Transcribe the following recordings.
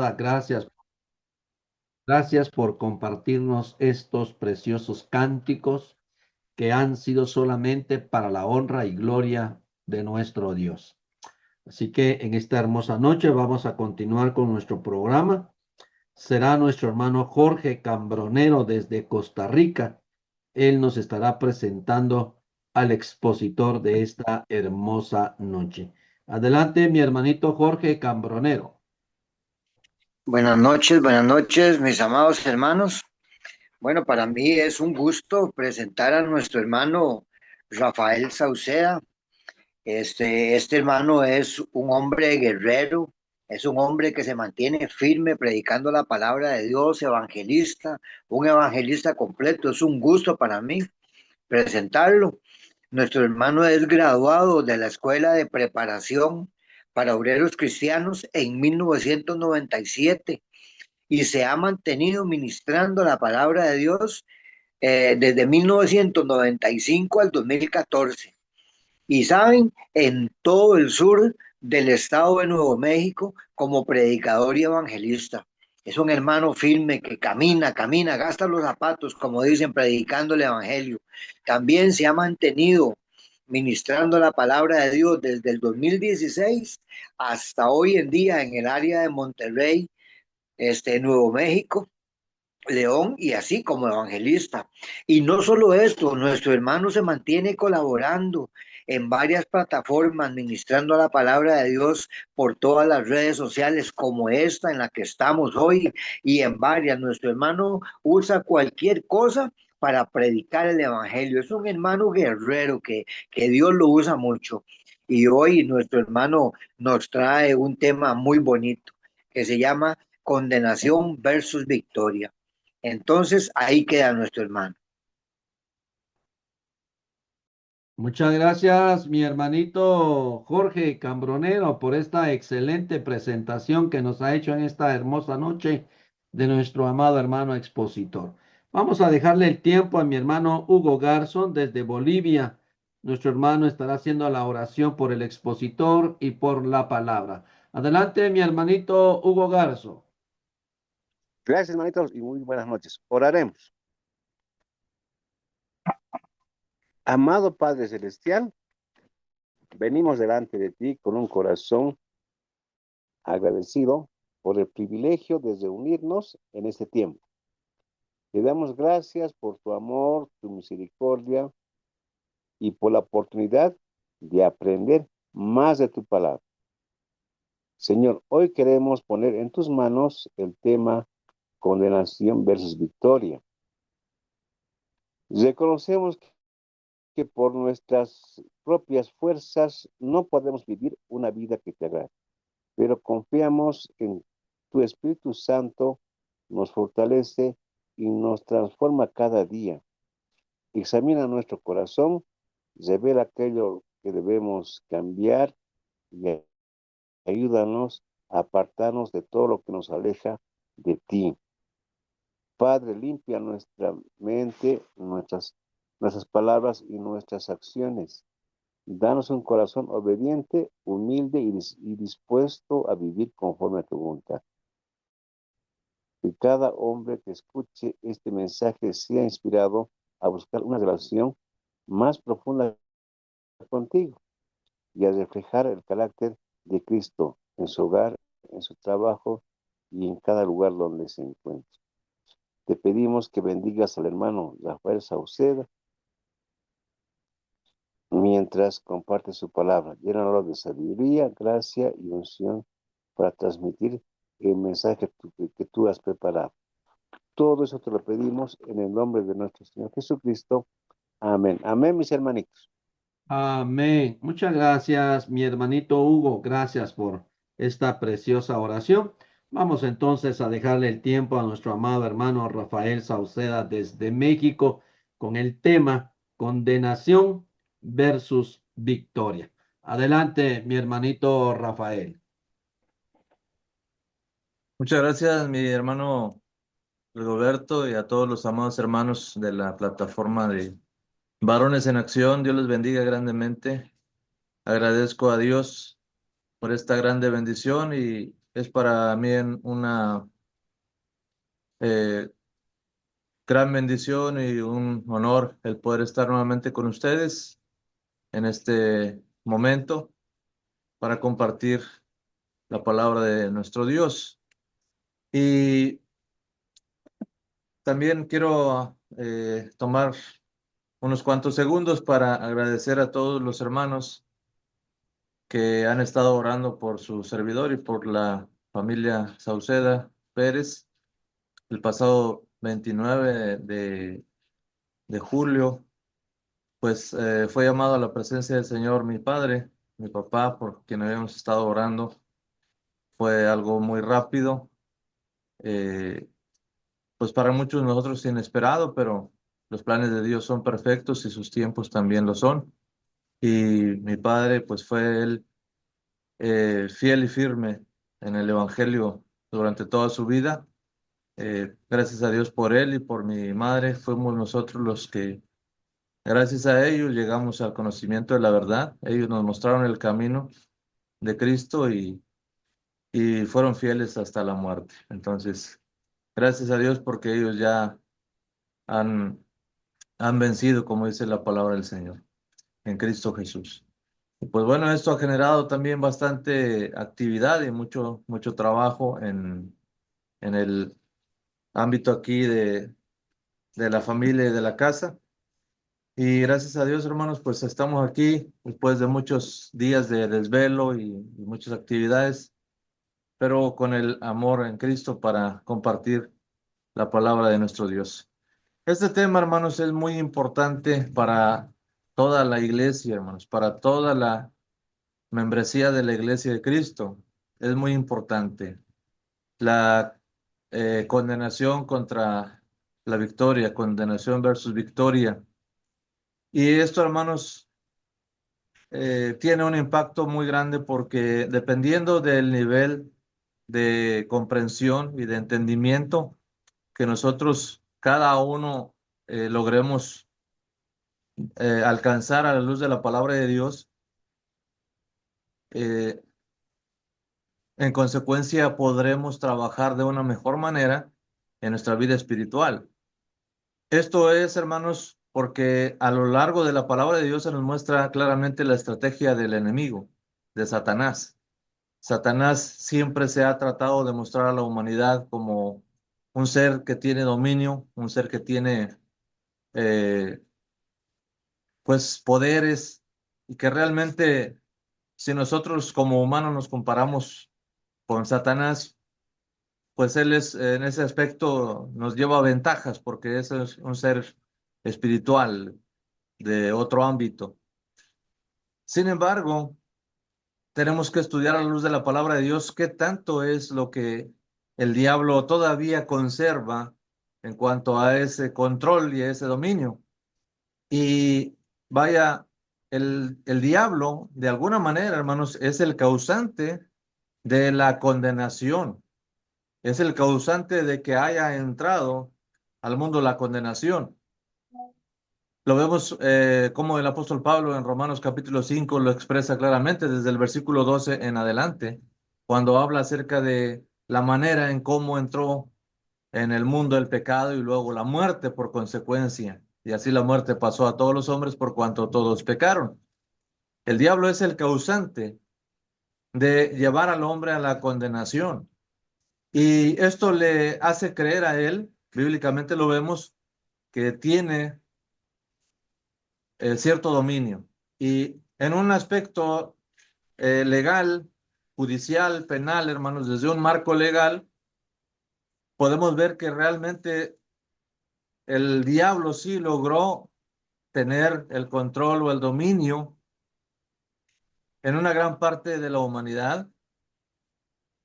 amada, gracias por compartirnos estos preciosos cánticos que han sido solamente para la honra y gloria de nuestro Dios. Así que en esta hermosa noche vamos a continuar con nuestro programa. Será nuestro hermano Jorge Cambronero desde Costa Rica. Él nos estará presentando al expositor de esta hermosa noche. Adelante, mi hermanito Jorge Cambronero. Buenas noches, mis amados hermanos. Bueno, para mí es un gusto presentar a nuestro hermano Rafael Sauceda. Este hermano es un hombre guerrero, es un hombre que se mantiene firme predicando la palabra de Dios, evangelista, un evangelista completo. Es un gusto para mí presentarlo. Nuestro hermano es graduado de la Escuela de Preparación para Obreros Cristianos en 1997 y se ha mantenido ministrando la palabra de Dios desde 1995 al 2014. Y saben, en todo el sur del estado de Nuevo México como predicador y evangelista. Es un hermano firme que camina, gasta los zapatos, como dicen, predicando el evangelio. También se ha mantenido ministrando la palabra de Dios desde el 2016 hasta hoy en día en el área de Monterrey, Nuevo México, León y así como evangelista. Y no solo esto, nuestro hermano se mantiene colaborando en varias plataformas, ministrando la palabra de Dios por todas las redes sociales como esta en la que estamos hoy y en varias. Nuestro hermano usa cualquier cosa para predicar el evangelio. Es un hermano guerrero que Dios lo usa mucho. Y hoy nuestro hermano nos trae un tema muy bonito que se llama condenación versus victoria. Entonces, ahí queda nuestro hermano. Muchas gracias, mi hermanito Jorge Cambronero, por esta excelente presentación que nos ha hecho en esta hermosa noche de nuestro amado hermano expositor. Vamos a dejarle el tiempo a mi hermano Hugo Garzón desde Bolivia. Nuestro hermano estará haciendo la oración por el expositor y por la palabra. Adelante, mi hermanito Hugo Garzo. Gracias, hermanitos, y muy buenas noches. Oraremos. Amado Padre Celestial, venimos delante de ti con un corazón agradecido por el privilegio de reunirnos en este tiempo. Te damos gracias por tu amor, tu misericordia y por la oportunidad de aprender más de tu palabra. Señor, hoy queremos poner en tus manos el tema condenación versus victoria. Reconocemos que por nuestras propias fuerzas no podemos vivir una vida que te agrade, pero confiamos en tu Espíritu Santo, nos fortalece y nos transforma cada día. Examina nuestro corazón, revela aquello que debemos cambiar y ayúdanos a apartarnos de todo lo que nos aleja de ti. Padre, limpia nuestra mente, nuestras palabras y nuestras acciones. Danos un corazón obediente, humilde y dispuesto a vivir conforme a tu voluntad. Que cada hombre que escuche este mensaje sea inspirado a buscar una relación más profunda contigo y a reflejar el carácter de Cristo en su hogar, en su trabajo y en cada lugar donde se encuentre. Te pedimos que bendigas al hermano Rafael Sauceda mientras comparte su palabra. Llénalo de sabiduría, gracia y unción para transmitir el mensaje que tú has preparado. Todo eso te lo pedimos en el nombre de nuestro Señor Jesucristo. Amén. Amén, mis hermanitos. Amén. Muchas gracias, mi hermanito Hugo. Gracias por esta preciosa oración. Vamos entonces a dejarle el tiempo a nuestro amado hermano Rafael Sauceda desde México con el tema condenación versus victoria. Adelante, mi hermanito Rafael. Muchas gracias, mi hermano Roberto, y a todos los amados hermanos de la plataforma de Varones en Acción. Dios les bendiga grandemente. Agradezco a Dios por esta grande bendición y Es para mí una gran bendición y un honor el poder estar nuevamente con ustedes en este momento para compartir la palabra de nuestro Dios. Y también quiero tomar unos cuantos segundos para agradecer a todos los hermanos que han estado orando por su servidor y por la familia Sauceda Pérez. El pasado 29 de julio, pues fue llamado a la presencia del Señor mi padre, mi papá, por quien habíamos estado orando. Fue algo muy rápido, eh, pues para muchos de nosotros inesperado, pero los planes de Dios son perfectos y sus tiempos también lo son. Y mi padre, pues fue él fiel y firme en el Evangelio durante toda su vida. Gracias a Dios por él y por mi madre, fuimos nosotros los que, gracias a ellos, llegamos al conocimiento de la verdad. Ellos nos mostraron el camino de Cristo y fueron fieles hasta la muerte. Entonces, gracias a Dios porque ellos ya han vencido, como dice la palabra del Señor, en Cristo Jesús. Y pues bueno, esto ha generado también bastante actividad y mucho trabajo en el ámbito aquí de la familia y de la casa. Y gracias a Dios, hermanos, pues estamos aquí después de muchos días de desvelo y muchas actividades, pero con el amor en Cristo para compartir la palabra de nuestro Dios. Este tema, hermanos, es muy importante para toda la iglesia, hermanos, para toda la membresía de la iglesia de Cristo. Es muy importante. La condenación contra la victoria, condenación versus victoria. Y esto, hermanos, tiene un impacto muy grande porque dependiendo del nivel de comprensión y de entendimiento que nosotros, cada uno, logremos alcanzar a la luz de la palabra de Dios, eh, en consecuencia podremos trabajar de una mejor manera en nuestra vida espiritual. Esto es, hermanos, porque a lo largo de la palabra de Dios se nos muestra claramente la estrategia del enemigo, de Satanás. Satanás siempre se ha tratado de mostrar a la humanidad como un ser que tiene dominio, un ser que tiene eh, pues poderes y que realmente si nosotros como humanos nos comparamos con Satanás, pues él es en ese aspecto nos lleva ventajas porque es un ser espiritual de otro ámbito. Sin embargo, tenemos que estudiar a la luz de la palabra de Dios qué tanto es lo que el diablo todavía conserva en cuanto a ese control y a ese dominio. Y vaya, el diablo, de alguna manera, hermanos, es el causante de la condenación. Es el causante de que haya entrado al mundo la condenación. Lo vemos como el apóstol Pablo en Romanos capítulo 5 lo expresa claramente desde el versículo 12 en adelante, cuando habla acerca de la manera en cómo entró en el mundo el pecado y luego la muerte por consecuencia. Y así la muerte pasó a todos los hombres por cuanto todos pecaron. El diablo es el causante de llevar al hombre a la condenación. Y esto le hace creer a él, bíblicamente lo vemos, que tiene cierto dominio. Y en un aspecto legal, judicial, penal, hermanos, desde un marco legal, podemos ver que realmente el diablo sí logró tener el control o el dominio en una gran parte de la humanidad,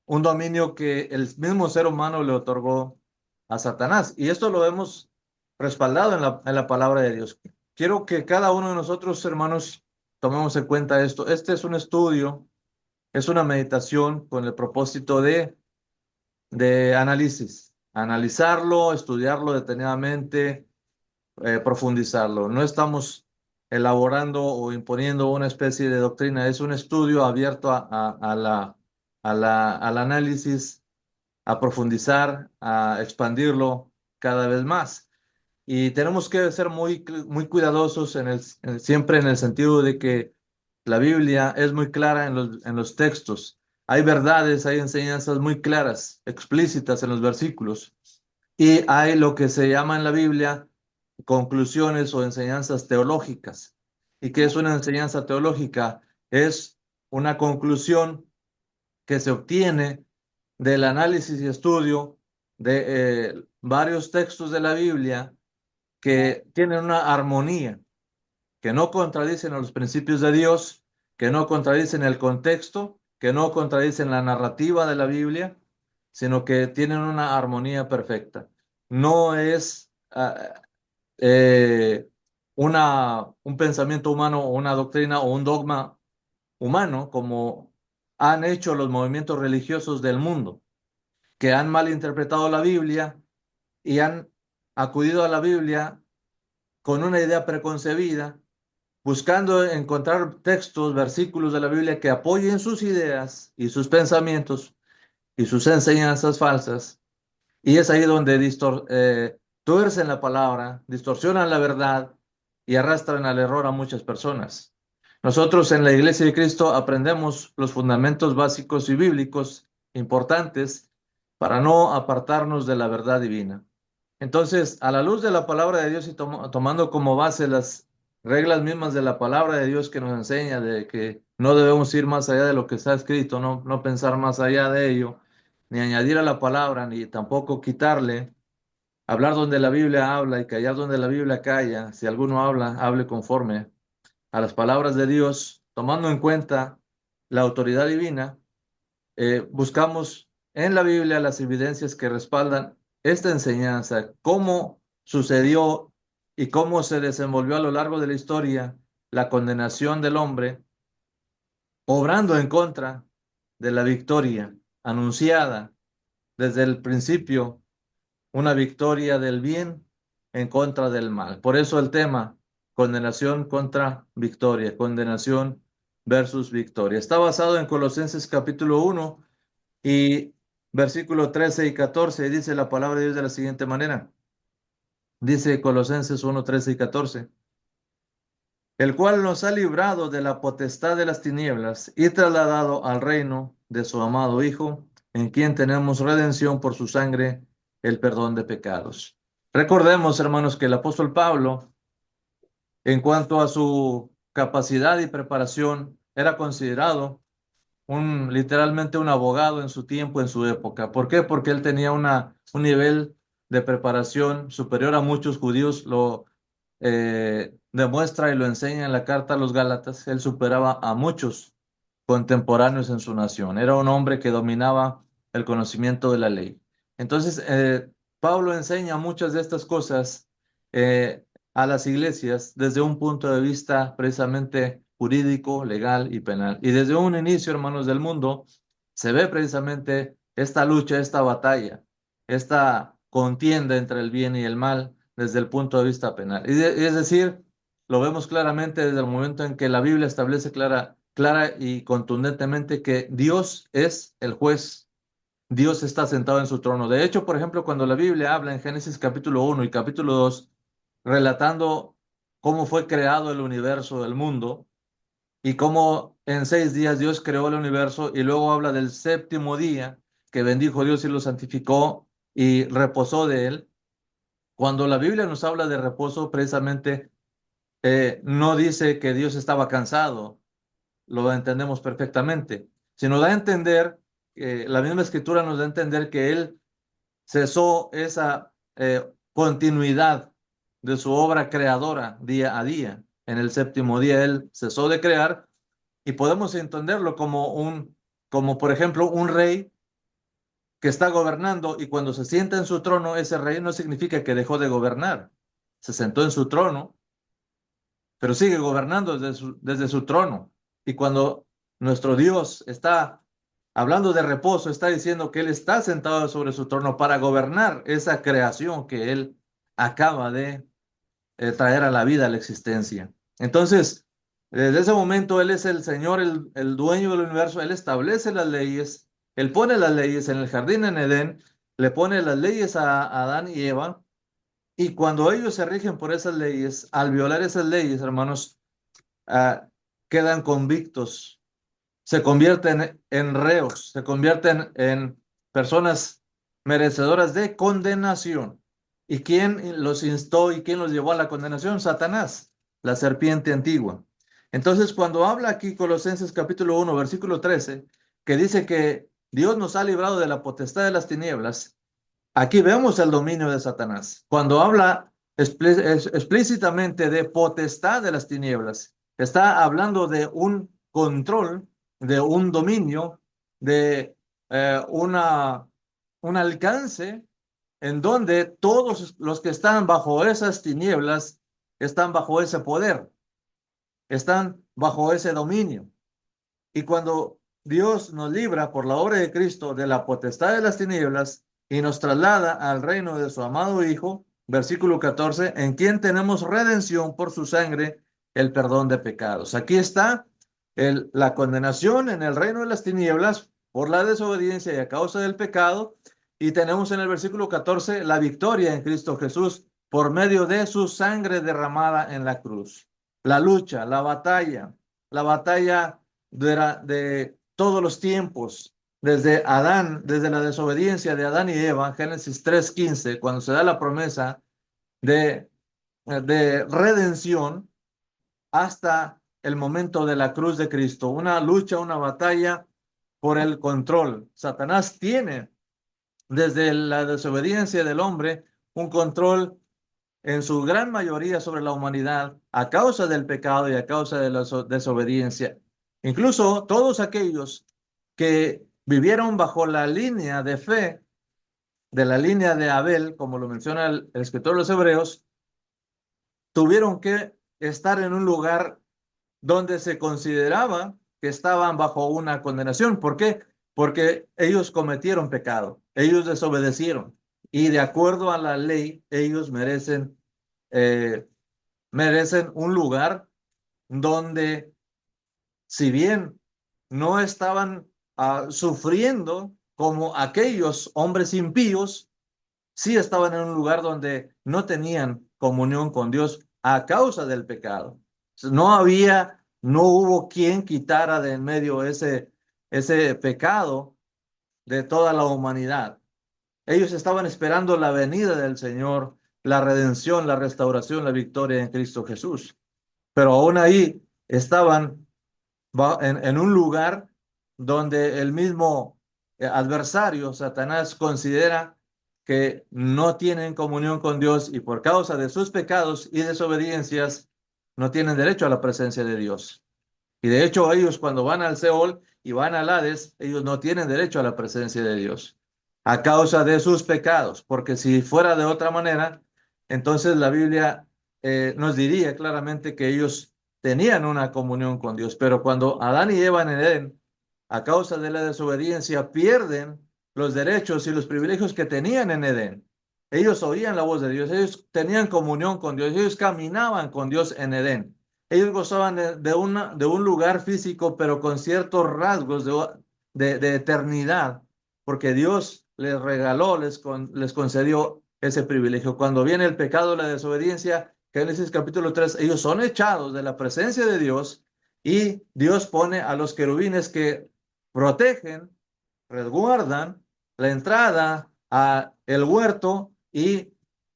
un dominio que el mismo ser humano le otorgó a Satanás. Y esto lo vemos respaldado en la palabra de Dios. Quiero que cada uno de nosotros, hermanos, tomemos en cuenta esto. Este es un estudio, es una meditación con el propósito de análisis, analizarlo, estudiarlo detenidamente, profundizarlo. No estamos elaborando o imponiendo una especie de doctrina, es un estudio abierto a al análisis, a profundizar, a expandirlo cada vez más. Y tenemos que ser muy cuidadosos siempre en el sentido de que la Biblia es muy clara en los textos. Hay verdades, hay enseñanzas muy claras, explícitas en los versículos. Y hay lo que se llama en la Biblia conclusiones o enseñanzas teológicas. ¿Y qué es una enseñanza teológica? Es una conclusión que se obtiene del análisis y estudio de varios textos de la Biblia que tienen una armonía, que no contradicen a los principios de Dios, que no contradicen el contexto, que no contradicen la narrativa de la Biblia, sino que tienen una armonía perfecta. No es eh, un pensamiento humano o una doctrina o un dogma humano como han hecho los movimientos religiosos del mundo, que han malinterpretado la Biblia y han acudido a la Biblia con una idea preconcebida, buscando encontrar textos, versículos de la Biblia que apoyen sus ideas y sus pensamientos y sus enseñanzas falsas. Y es ahí donde tuercen la palabra, distorsionan la verdad y arrastran al error a muchas personas. Nosotros en la Iglesia de Cristo aprendemos los fundamentos básicos y bíblicos importantes para no apartarnos de la verdad divina. Entonces, a la luz de la palabra de Dios y tomando como base las reglas mismas de la palabra de Dios que nos enseña de que no debemos ir más allá de lo que está escrito, no pensar más allá de ello, ni añadir a la palabra, ni tampoco quitarle, hablar donde la Biblia habla y callar donde la Biblia calla. Si alguno habla, hable conforme a las palabras de Dios, tomando en cuenta la autoridad divina. Buscamos en la Biblia las evidencias que respaldan esta enseñanza, cómo sucedió y cómo se desenvolvió a lo largo de la historia la condenación del hombre, obrando en contra de la victoria anunciada desde el principio, una victoria del bien en contra del mal. Por eso el tema, condenación contra victoria, condenación versus victoria. Está basado en Colosenses capítulo 1 y versículo 13 y 14, dice la palabra de Dios de la siguiente manera. Dice Colosenses 1, 13 y 14. El cual nos ha librado de la potestad de las tinieblas y trasladado al reino de su amado Hijo, en quien tenemos redención por su sangre, el perdón de pecados. Recordemos, hermanos, que el apóstol Pablo, en cuanto a su capacidad y preparación, era considerado literalmente un abogado en su tiempo, en su época. ¿Por qué? Porque él tenía un nivel de preparación superior a muchos judíos, lo demuestra y lo enseña en la carta a los Gálatas. Él superaba a muchos contemporáneos en su nación. Era un hombre que dominaba el conocimiento de la ley. Entonces, Pablo enseña muchas de estas cosas a las iglesias desde un punto de vista precisamente jurídico, legal y penal. Y desde un inicio, hermanos del mundo, se ve precisamente esta lucha, esta batalla, esta contienda entre el bien y el mal desde el punto de vista penal. Es decir, lo vemos claramente desde el momento en que la Biblia establece clara y contundentemente que Dios es el juez. Dios está sentado en su trono. De hecho, por ejemplo, cuando la Biblia habla en Génesis capítulo 1 y capítulo 2, relatando cómo fue creado el universo, el mundo, y cómo en 6 días Dios creó el universo, y luego habla del séptimo día, que bendijo Dios y lo santificó y reposó de él. Cuando la Biblia nos habla de reposo, precisamente no dice que Dios estaba cansado, lo entendemos perfectamente, sino da a entender, la misma escritura nos da a entender que Él cesó esa continuidad de su obra creadora día a día. En el séptimo día Él cesó de crear y podemos entenderlo como por ejemplo un rey que está gobernando y cuando se sienta en su trono, ese rey no significa que dejó de gobernar. Se sentó en su trono, pero sigue gobernando desde su trono. Y cuando nuestro Dios está hablando de reposo, está diciendo que Él está sentado sobre su trono para gobernar esa creación que Él acaba de traer a la vida, a la existencia. Entonces, desde ese momento Él es el Señor, el dueño del universo. Él establece las leyes, Él pone las leyes en el jardín en Edén, le pone las leyes a Adán y Eva, y cuando ellos se rigen por esas leyes, al violar esas leyes, hermanos, quedan convictos, se convierten en reos, se convierten en personas merecedoras de condenación. ¿Y quién los instó y quién los llevó a la condenación? Satanás, la serpiente antigua. Entonces, cuando habla aquí Colosenses capítulo 1, versículo 13, que dice que Dios nos ha librado de la potestad de las tinieblas, aquí vemos el dominio de Satanás. Cuando habla explícitamente de potestad de las tinieblas, está hablando de un control, de un dominio, de un alcance en donde todos los que están bajo esas tinieblas están bajo ese poder, están bajo ese dominio. Y cuando Dios nos libra por la obra de Cristo de la potestad de las tinieblas y nos traslada al reino de su amado Hijo, versículo 14, en quien tenemos redención por su sangre, el perdón de pecados. Aquí está la condenación en el reino de las tinieblas por la desobediencia y a causa del pecado. Y tenemos en el versículo 14 la victoria en Cristo Jesús por medio de su sangre derramada en la cruz. La lucha, la batalla de todos los tiempos, desde Adán, desde la desobediencia de Adán y Eva, Génesis 3:15, cuando se da la promesa de redención, hasta el momento de la cruz de Cristo, una lucha, una batalla por el control. Satanás tiene, desde la desobediencia del hombre, un control en su gran mayoría sobre la humanidad a causa del pecado y a causa de la desobediencia. Incluso todos aquellos que vivieron bajo la línea de fe, de la línea de Abel, como lo menciona el escritor de los Hebreos, tuvieron que estar en un lugar donde se consideraba que estaban bajo una condenación. ¿Por qué? Porque ellos cometieron pecado, ellos desobedecieron y de acuerdo a la ley, ellos merecen un lugar donde, si bien no estaban sufriendo como aquellos hombres impíos, sí estaban en un lugar donde no tenían comunión con Dios a causa del pecado. No hubo quien quitara de en medio ese pecado de toda la humanidad. Ellos estaban esperando la venida del Señor, la redención, la restauración, la victoria en Cristo Jesús. Pero aún ahí estaban en un lugar donde el mismo adversario, Satanás, considera que no tienen comunión con Dios y por causa de sus pecados y desobediencias no tienen derecho a la presencia de Dios. Y de hecho ellos cuando van al Seol y van al Hades, ellos no tienen derecho a la presencia de Dios a causa de sus pecados, porque si fuera de otra manera, entonces la Biblia nos diría claramente que ellos tenían una comunión con Dios, pero cuando Adán y Eva en Edén, a causa de la desobediencia, pierden los derechos y los privilegios que tenían en Edén. Ellos oían la voz de Dios, ellos tenían comunión con Dios, ellos caminaban con Dios en Edén. Ellos gozaban de un lugar físico, pero con ciertos rasgos de eternidad, porque Dios les regaló, les concedió ese privilegio. Cuando viene el pecado, la desobediencia, Génesis capítulo 3, ellos son echados de la presencia de Dios y Dios pone a los querubines que protegen, resguardan la entrada a el huerto y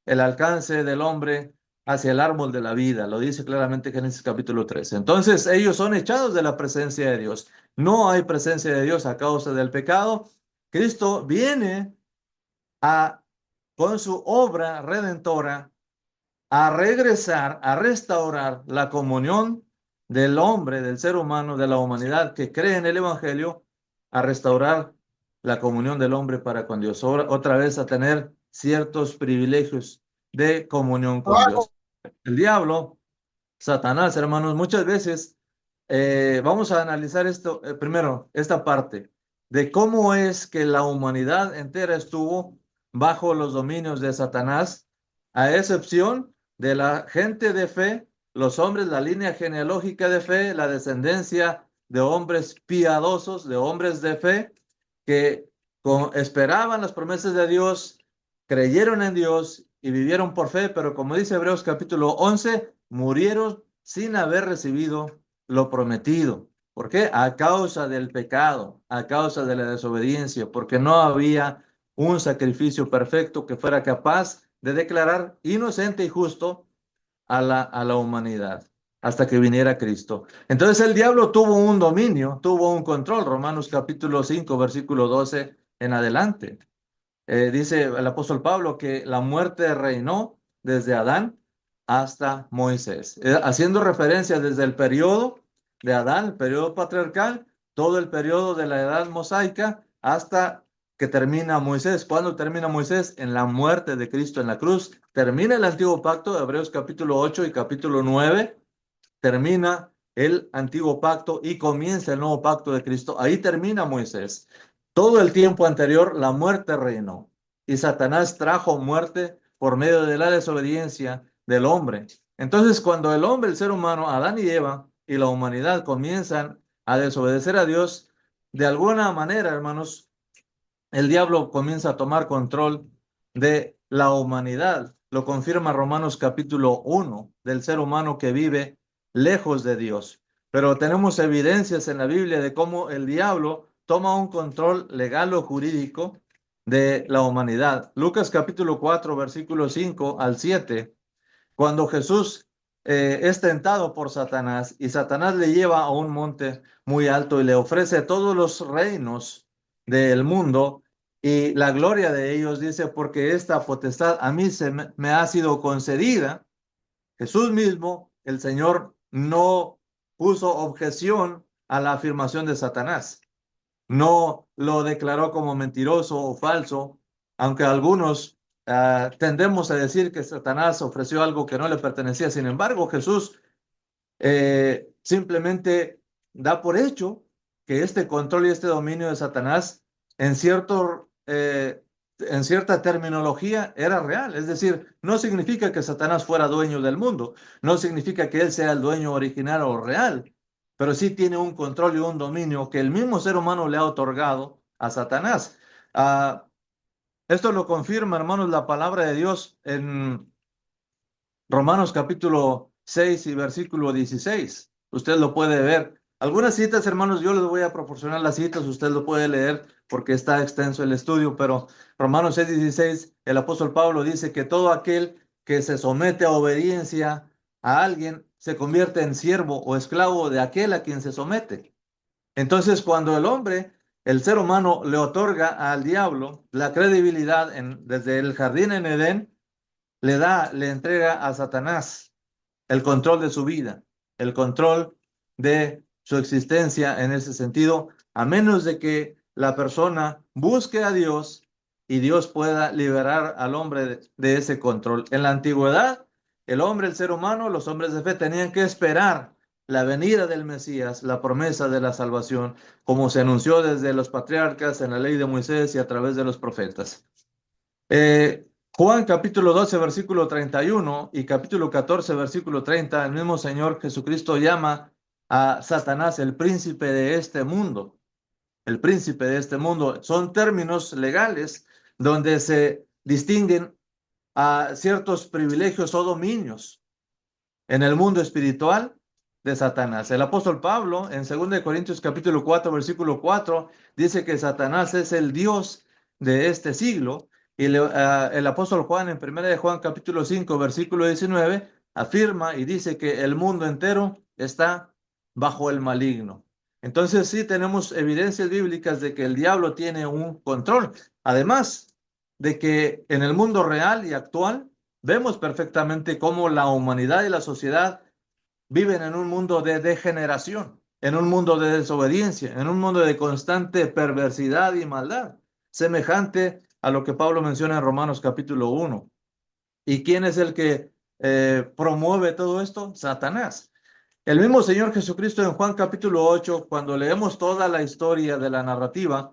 el alcance del hombre hacia el árbol de la vida. Lo dice claramente Génesis capítulo 3. Entonces ellos son echados de la presencia de Dios. No hay presencia de Dios a causa del pecado. Cristo viene con su obra redentora a regresar, a restaurar la comunión del hombre, del ser humano, de la humanidad que cree en el Evangelio, a restaurar la comunión del hombre para con Dios, otra vez a tener ciertos privilegios de comunión con Dios. El diablo, Satanás, hermanos, muchas veces vamos a analizar esto, primero, esta parte de cómo es que la humanidad entera estuvo bajo los dominios de Satanás, a excepción de la gente de fe, los hombres, la línea genealógica de fe, la descendencia de hombres piadosos, de hombres de fe, que esperaban las promesas de Dios, creyeron en Dios y vivieron por fe, pero como dice Hebreos capítulo 11, murieron sin haber recibido lo prometido. ¿Por qué? A causa del pecado, a causa de la desobediencia, porque no había un sacrificio perfecto que fuera capaz de declarar inocente y justo a la humanidad hasta que viniera Cristo. Entonces el diablo tuvo un dominio, tuvo un control. Romanos capítulo 5, versículo 12 en adelante. Dice el apóstol Pablo que la muerte reinó desde Adán hasta Moisés, haciendo referencia desde el periodo de Adán, el periodo patriarcal, todo el periodo de la edad mosaica hasta que termina Moisés. ¿Cuándo termina Moisés? En la muerte de Cristo en la cruz. Termina el antiguo pacto, Hebreos capítulo 8 y capítulo 9. Termina el antiguo pacto y comienza el nuevo pacto de Cristo. Ahí termina Moisés. Todo el tiempo anterior, la muerte reinó y Satanás trajo muerte por medio de la desobediencia del hombre. Entonces, cuando el hombre, el ser humano, Adán y Eva y la humanidad comienzan a desobedecer a Dios, de alguna manera, hermanos, el diablo comienza a tomar control de la humanidad. Lo confirma Romanos capítulo 1 del ser humano que vive lejos de Dios. Pero tenemos evidencias en la Biblia de cómo el diablo toma un control legal o jurídico de la humanidad. Lucas capítulo 4, versículo 5 al 7, cuando Jesús es tentado por Satanás y Satanás le lleva a un monte muy alto y le ofrece todos los reinos del mundo y la gloria de ellos, dice, porque esta potestad a mí me ha sido concedida. Jesús mismo, el Señor, no puso objeción a la afirmación de Satanás. No lo declaró como mentiroso o falso, aunque algunos tendemos a decir que Satanás ofreció algo que no le pertenecía. Sin embargo, Jesús simplemente da por hecho que este control y este dominio de Satanás en cierta terminología era real. Es decir, no significa que Satanás fuera dueño del mundo, no significa que él sea el dueño original o real, pero sí tiene un control y un dominio que el mismo ser humano le ha otorgado a Satanás. Esto lo confirma, hermanos, la palabra de Dios en Romanos capítulo 6 y versículo 16. Usted lo puede ver. Algunas citas, hermanos, yo les voy a proporcionar las citas, usted lo puede leer porque está extenso el estudio, pero Romanos 6, 16, el apóstol Pablo dice que todo aquel que se somete a obediencia a alguien se convierte en siervo o esclavo de aquel a quien se somete. Entonces, cuando el hombre, el ser humano, le otorga al diablo la credibilidad desde el jardín en Edén, le entrega a Satanás el control de su vida, el control de su existencia en ese sentido, a menos de que la persona busque a Dios y Dios pueda liberar al hombre de ese control. En la antigüedad, el hombre, el ser humano, los hombres de fe tenían que esperar la venida del Mesías, la promesa de la salvación, como se anunció desde los patriarcas en la ley de Moisés y a través de los profetas. Juan capítulo 12, versículo 31 y capítulo 14, versículo 30, el mismo Señor Jesucristo llama a Satanás el príncipe de este mundo. El príncipe de este mundo son términos legales donde se distinguen a ciertos privilegios o dominios en el mundo espiritual de Satanás. El apóstol Pablo en 2 Corintios capítulo 4, versículo 4, dice que Satanás es el Dios de este siglo. Y el apóstol Juan en 1 de Juan capítulo 5, versículo 19, afirma y dice que el mundo entero está bajo el maligno. Entonces sí tenemos evidencias bíblicas de que el diablo tiene un control. Además de que en el mundo real y actual vemos perfectamente cómo la humanidad y la sociedad viven en un mundo de degeneración, en un mundo de desobediencia, en un mundo de constante perversidad y maldad, semejante a lo que Pablo menciona en Romanos capítulo 1. ¿Y quién es el que promueve todo esto? Satanás. El mismo Señor Jesucristo en Juan capítulo 8, cuando leemos toda la historia de la narrativa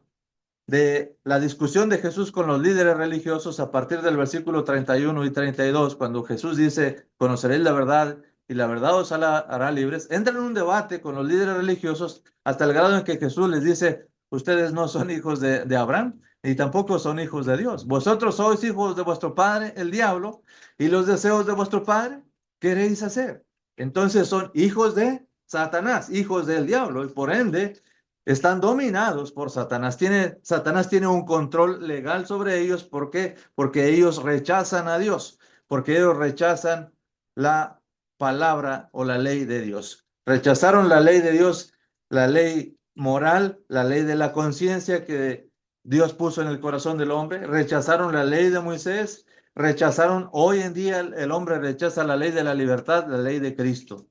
de la discusión de Jesús con los líderes religiosos a partir del versículo 31 y 32, cuando Jesús dice, conoceréis la verdad y la verdad os hará libres, entran en un debate con los líderes religiosos hasta el grado en que Jesús les dice, ustedes no son hijos de Abraham, y tampoco son hijos de Dios. Vosotros sois hijos de vuestro padre, el diablo, y los deseos de vuestro padre queréis hacer. Entonces son hijos de Satanás, hijos del diablo, y por ende están dominados por Satanás. Satanás tiene un control legal sobre ellos. ¿Por qué? Porque ellos rechazan a Dios, porque ellos rechazan la palabra o la ley de Dios. Rechazaron la ley de Dios, la ley moral, la ley de la conciencia que Dios puso en el corazón del hombre. Rechazaron la ley de Moisés. Rechazaron, hoy en día el hombre rechaza la ley de la libertad, la ley de Cristo.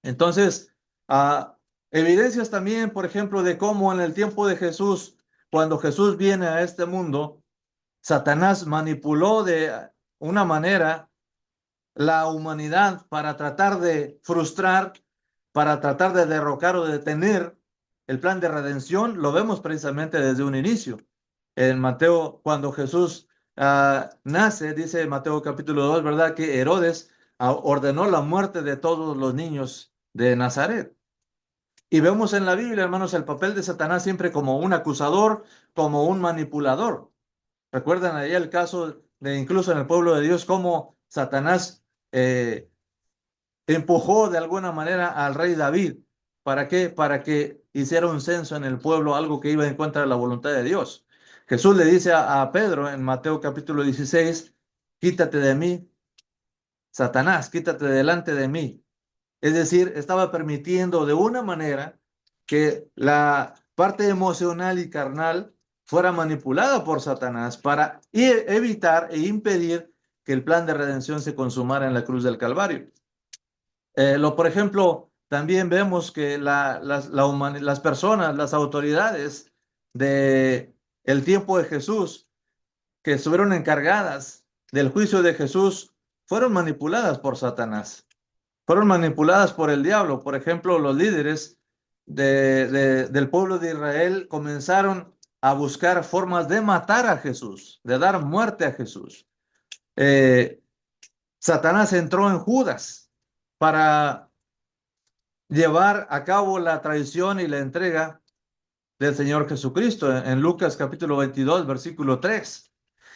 Entonces, evidencias también, por ejemplo, de cómo en el tiempo de Jesús, cuando Jesús viene a este mundo, Satanás manipuló de una manera la humanidad para tratar de frustrar, para tratar de derrocar o detener el plan de redención. Lo vemos precisamente desde un inicio. En Mateo, cuando Jesús nace, dice Mateo capítulo 2, ¿verdad? Que Herodes ordenó la muerte de todos los niños de Nazaret. Y vemos en la Biblia, hermanos, el papel de Satanás siempre como un acusador, como un manipulador. Recuerdan ahí el caso de incluso en el pueblo de Dios, cómo Satanás empujó de alguna manera al rey David. ¿Para qué? Para que hiciera un censo en el pueblo, algo que iba en contra de la voluntad de Dios. Jesús le dice a Pedro en Mateo capítulo 16, quítate de mí, Satanás, quítate delante de mí. Es decir, estaba permitiendo de una manera que la parte emocional y carnal fuera manipulada por Satanás para evitar e impedir que el plan de redención se consumara en la cruz del Calvario. Por ejemplo, también vemos que las personas, las autoridades del tiempo de Jesús, que estuvieron encargadas del juicio de Jesús, fueron manipuladas por Satanás. Fueron manipuladas por el diablo. Por ejemplo, los líderes del pueblo de Israel comenzaron a buscar formas de matar a Jesús, de dar muerte a Jesús. Satanás entró en Judas para llevar a cabo la traición y la entrega del Señor Jesucristo en Lucas capítulo 22, versículo 3.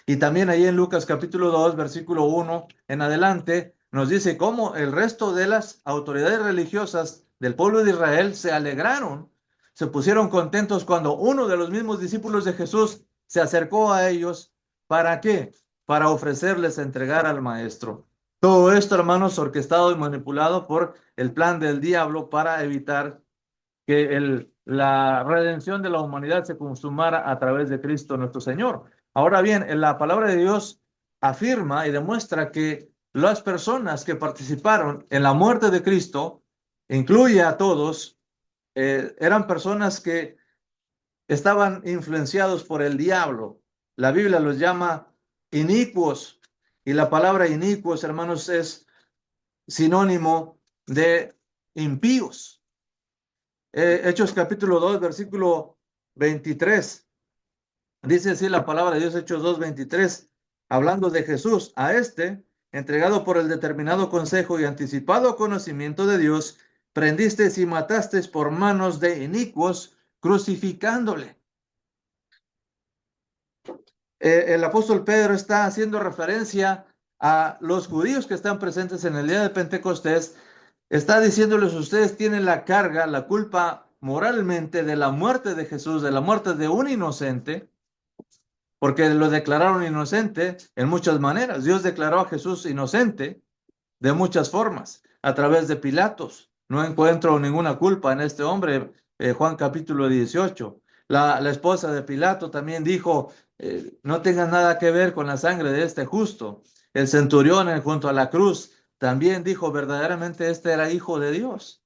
Y también ahí en Lucas capítulo 2, versículo 1 en adelante, nos dice cómo el resto de las autoridades religiosas del pueblo de Israel se alegraron, se pusieron contentos cuando uno de los mismos discípulos de Jesús se acercó a ellos. ¿Para qué? Para ofrecerles entregar al maestro. Todo esto, hermanos, orquestado y manipulado por el plan del diablo para evitar que la redención de la humanidad se consumara a través de Cristo nuestro Señor. Ahora bien, en la palabra de Dios afirma y demuestra que las personas que participaron en la muerte de Cristo, incluye a todos, eran personas que estaban influenciados por el diablo. La Biblia los llama inicuos, y la palabra inicuos, hermanos, es sinónimo de impíos. Hechos capítulo 2, versículo 23. Dice así la palabra de Dios, Hechos 2, 23, hablando de Jesús: a este, entregado por el determinado consejo y anticipado conocimiento de Dios, prendisteis y matasteis por manos de inicuos, crucificándole. El apóstol Pedro está haciendo referencia a los judíos que están presentes en el día de Pentecostés. Está diciéndoles: ustedes tienen la carga, la culpa moralmente de la muerte de Jesús, de la muerte de un inocente, porque lo declararon inocente en muchas maneras. Dios declaró a Jesús inocente de muchas formas, a través de Pilatos. No encuentro ninguna culpa en este hombre, Juan capítulo 18. La esposa de Pilato también dijo: no tengan nada que ver con la sangre de este justo. El centurión junto a la cruz también dijo: verdaderamente este era hijo de Dios.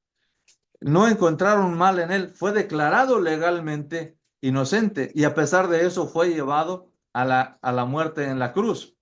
No encontraron mal en él, fue declarado legalmente inocente, y a pesar de eso fue llevado a la muerte en la cruz.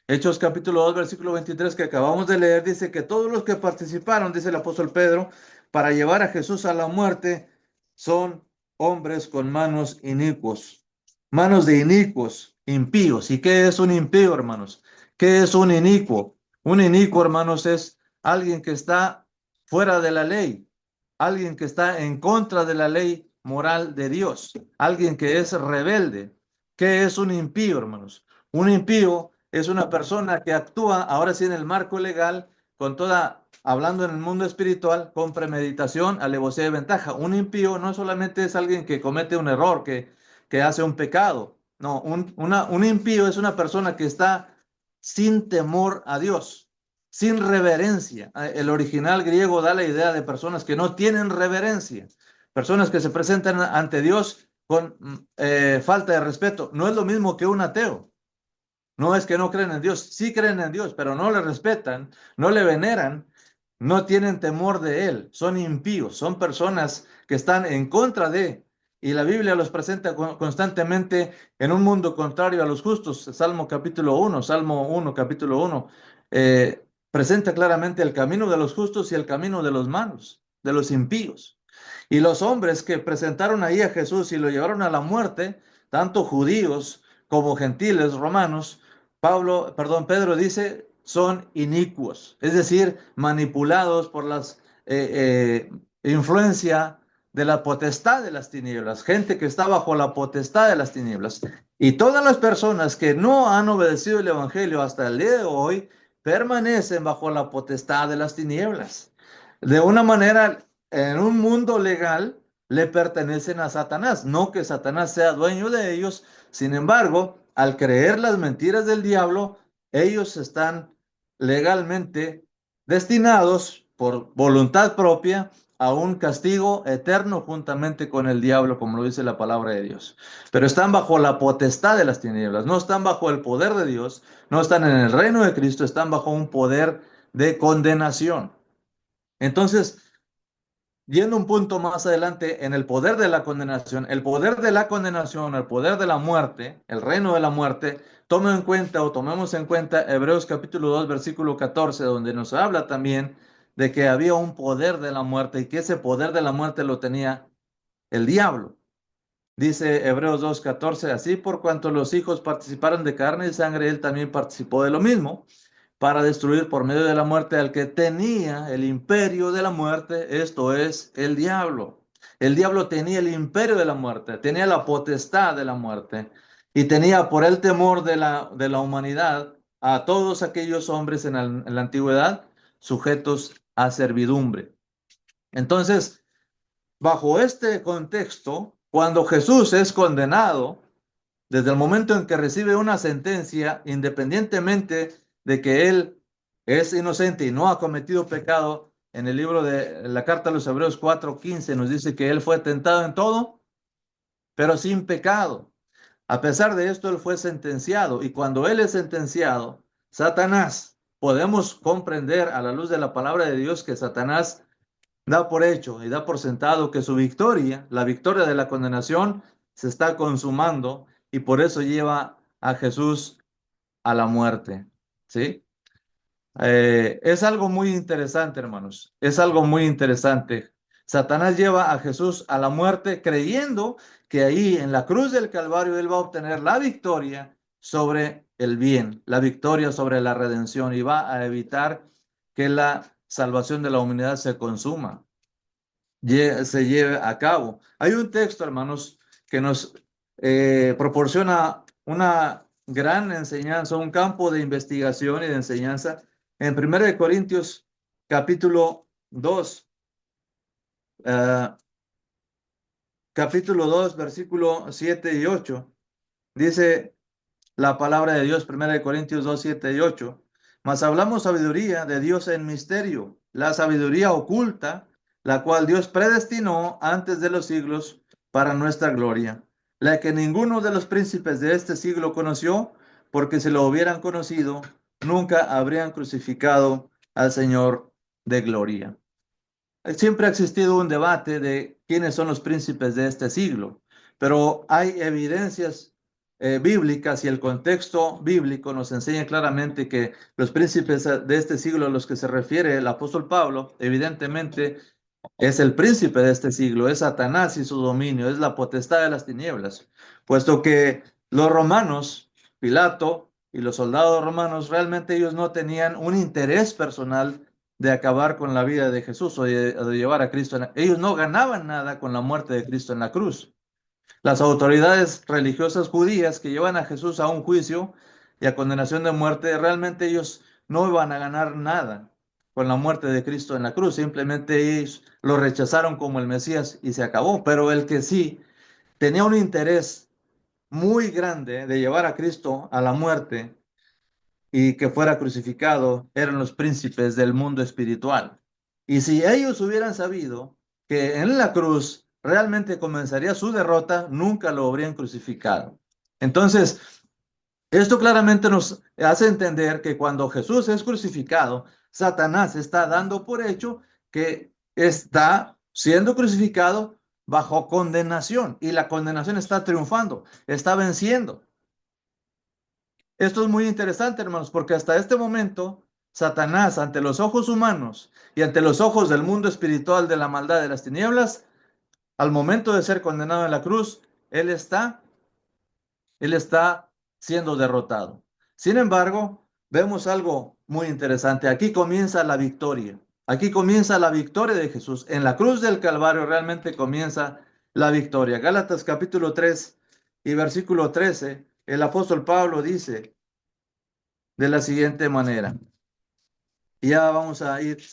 Hechos capítulo 2, versículo 23 que acabamos de leer, dice que todos los que participaron, dice el apóstol Pedro, para llevar a Jesús a la muerte, son hombres con manos inicuos, manos de inicuos, impíos. ¿Y qué es un impío, hermanos? ¿Qué es un inicuo? Un inicuo, hermanos, es alguien que está fuera de la ley, alguien que está en contra de la ley moral de Dios, alguien que es rebelde. ¿Qué es un impío, hermanos? Un impío es una persona que actúa, ahora sí en el marco legal, con toda, hablando en el mundo espiritual, con premeditación, alevosía y ventaja. Un impío no solamente es alguien que comete un error, que hace un pecado. No, un impío es una persona que está sin temor a Dios, sin reverencia. El original griego da la idea de personas que no tienen reverencia, personas que se presentan ante Dios con falta de respeto. No es lo mismo que un ateo. No es que no creen en Dios, sí creen en Dios, pero no le respetan, no le veneran, no tienen temor de Él, son impíos, son personas que están en contra de, y la Biblia los presenta constantemente en un mundo contrario a los justos. Salmo capítulo 1, Salmo 1, capítulo 1, presenta claramente el camino de los justos y el camino de los malos, de los impíos. Y los hombres que presentaron ahí a Jesús y lo llevaron a la muerte, tanto judíos como gentiles romanos, Pedro dice, son inicuos, es decir, manipulados por las influencia de la potestad de las tinieblas, gente que está bajo la potestad de las tinieblas. Y todas las personas que no han obedecido el evangelio hasta el día de hoy permanecen bajo la potestad de las tinieblas. De una manera, en un mundo legal, le pertenecen a Satanás, no que Satanás sea dueño de ellos. Sin embargo, al creer las mentiras del diablo, ellos están legalmente destinados por voluntad propia a un castigo eterno juntamente con el diablo, como lo dice la palabra de Dios. Pero están bajo la potestad de las tinieblas, no están bajo el poder de Dios, no están en el reino de Cristo, están bajo un poder de condenación. Entonces, yendo un punto más adelante en el poder de la condenación, el poder de la condenación, el poder de la muerte, el reino de la muerte, tomemos en cuenta Hebreos capítulo 2, versículo 14, donde nos habla también de que había un poder de la muerte y que ese poder de la muerte lo tenía el diablo. Dice Hebreos 2, 14, así por cuanto los hijos participaron de carne y sangre, él también participó de lo mismo, para destruir por medio de la muerte al que tenía el imperio de la muerte, esto es, el diablo. El diablo tenía el imperio de la muerte, tenía la potestad de la muerte y tenía por el temor de la humanidad a todos aquellos hombres en la antigüedad sujetos a servidumbre. Entonces, bajo este contexto, cuando Jesús es condenado, desde el momento en que recibe una sentencia, independientemente de que él es inocente y no ha cometido pecado, en el libro de la carta a los Hebreos 4:15 nos dice que él fue tentado en todo, pero sin pecado. A pesar de esto, él fue sentenciado, y cuando él es sentenciado, Satanás, podemos comprender a la luz de la palabra de Dios que Satanás da por hecho y da por sentado que su victoria, la victoria de la condenación, se está consumando y por eso lleva a Jesús a la muerte. ¿Sí? Es algo muy interesante, hermanos. Es algo muy interesante. Satanás lleva a Jesús a la muerte creyendo que ahí en la cruz del Calvario él va a obtener la victoria sobre el bien, la victoria sobre la redención y va a evitar que la salvación de la humanidad se consuma, se lleve a cabo. Hay un texto, hermanos, que nos proporciona una gran enseñanza, un campo de investigación y de enseñanza en 1 Corintios capítulo 2, capítulo 2, versículo 7 y 8. Dice la palabra de Dios, 1 Corintios 2, 7 y 8. Mas hablamos sabiduría de Dios en misterio, la sabiduría oculta, la cual Dios predestinó antes de los siglos para nuestra gloria, la que ninguno de los príncipes de este siglo conoció, porque si lo hubieran conocido, nunca habrían crucificado al Señor de gloria. Siempre ha existido un debate de quiénes son los príncipes de este siglo, pero hay evidencias bíblicas y el contexto bíblico nos enseña claramente que los príncipes de este siglo a los que se refiere el apóstol Pablo, evidentemente es el príncipe de este siglo, es Satanás y su dominio, es la potestad de las tinieblas, puesto que los romanos, Pilato y los soldados romanos, realmente ellos no tenían un interés personal de acabar con la vida de Jesús o de llevar a Cristo. Ellos no ganaban nada con la muerte de Cristo en la cruz. Las autoridades religiosas judías que llevan a Jesús a un juicio y a condenación de muerte, realmente ellos no iban a ganar nada con la muerte de Cristo en la cruz. Simplemente ellos lo rechazaron como el Mesías y se acabó. Pero el que sí tenía un interés muy grande de llevar a Cristo a la muerte y que fuera crucificado eran los príncipes del mundo espiritual. Y si ellos hubieran sabido que en la cruz realmente comenzaría su derrota, nunca lo habrían crucificado. Entonces, esto claramente nos hace entender que cuando Jesús es crucificado, Satanás está dando por hecho que está siendo crucificado bajo condenación y la condenación está triunfando, está venciendo. Esto es muy interesante, hermanos, porque hasta este momento, Satanás, ante los ojos humanos y ante los ojos del mundo espiritual de la maldad de las tinieblas, al momento de ser condenado en la cruz, él está siendo derrotado. Sin embargo, vemos algo muy interesante. Aquí comienza la victoria. Aquí comienza la victoria de Jesús. En la cruz del Calvario realmente comienza la victoria. Gálatas capítulo 3 y versículo 13, el apóstol Pablo dice de la siguiente manera. Ya vamos a ir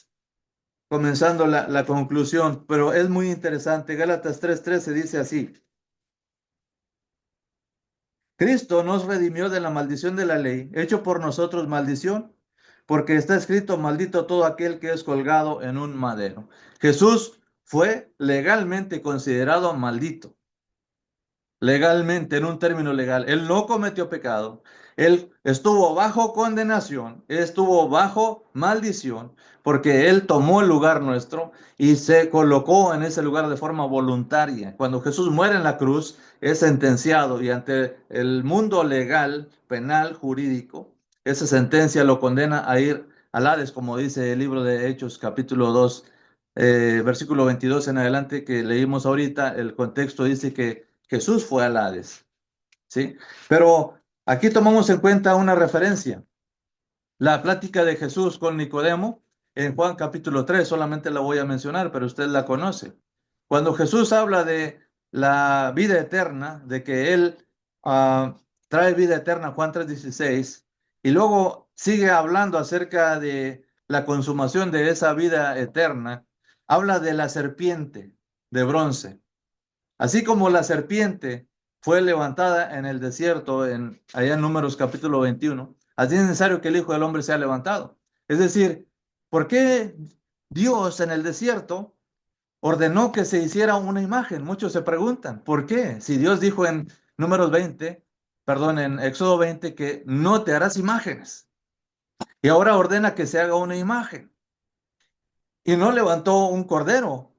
comenzando la conclusión, pero es muy interesante. Gálatas 3:13 dice así. Cristo nos redimió de la maldición de la ley, hecho por nosotros maldición, porque está escrito, maldito todo aquel que es colgado en un madero. Jesús fue legalmente considerado maldito. Legalmente, en un término legal. Él no cometió pecado. Él estuvo bajo condenación, estuvo bajo maldición, porque Él tomó el lugar nuestro y se colocó en ese lugar de forma voluntaria. Cuando Jesús muere en la cruz, es sentenciado y ante el mundo legal, penal, jurídico, esa sentencia lo condena a ir al Hades, como dice el libro de Hechos, capítulo 2, versículo 22 en adelante, que leímos ahorita. El contexto dice que Jesús fue al Hades, ¿sí? Pero aquí tomamos en cuenta una referencia. La plática de Jesús con Nicodemo en Juan capítulo 3, solamente la voy a mencionar, pero usted la conoce. Cuando Jesús habla de la vida eterna, de que Él trae vida eterna, Juan 3:16, y luego sigue hablando acerca de la consumación de esa vida eterna, habla de la serpiente de bronce. Así como la serpiente fue levantada en el desierto, allá en Números capítulo 21, así es necesario que el Hijo del Hombre sea levantado. Es decir, ¿por qué Dios en el desierto ordenó que se hiciera una imagen? Muchos se preguntan, ¿por qué? Si Dios dijo en en Éxodo 20, que no te harás imágenes. Y ahora ordena que se haga una imagen. Y no levantó un cordero,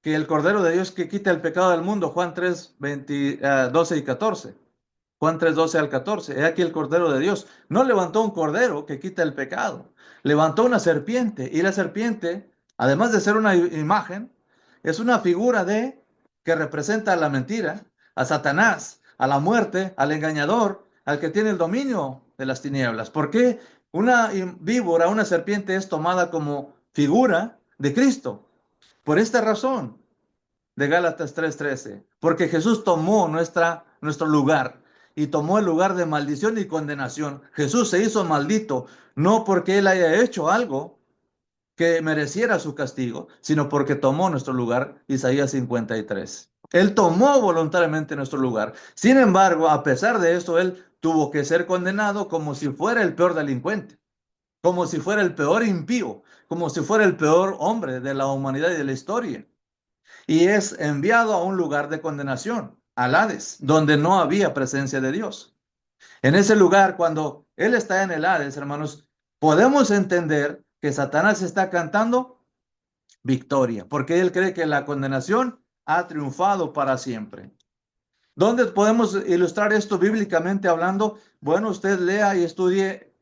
que el Cordero de Dios que quita el pecado del mundo, Juan 3, 12 y 14. Juan 3, 12 al 14. He aquí el Cordero de Dios. No levantó un cordero que quita el pecado. Levantó una serpiente. Y la serpiente, además de ser una imagen, es una figura que representa a la mentira, a Satanás, a la muerte, al engañador, al que tiene el dominio de las tinieblas. ¿Por qué una víbora, una serpiente es tomada como figura de Cristo? Por esta razón, de Gálatas 3:13, porque Jesús tomó nuestro lugar y tomó el lugar de maldición y condenación. Jesús se hizo maldito, no porque Él haya hecho algo que mereciera su castigo, sino porque tomó nuestro lugar, Isaías 53. Él tomó voluntariamente nuestro lugar. Sin embargo, a pesar de esto, Él tuvo que ser condenado como si fuera el peor delincuente, como si fuera el peor impío, como si fuera el peor hombre de la humanidad y de la historia. Y es enviado a un lugar de condenación, al Hades, donde no había presencia de Dios. En ese lugar, cuando Él está en el Hades, hermanos, podemos entender que Satanás está cantando victoria, porque él cree que la condenación ha triunfado para siempre. ¿Dónde podemos ilustrar esto bíblicamente hablando? Bueno, usted lea y estudie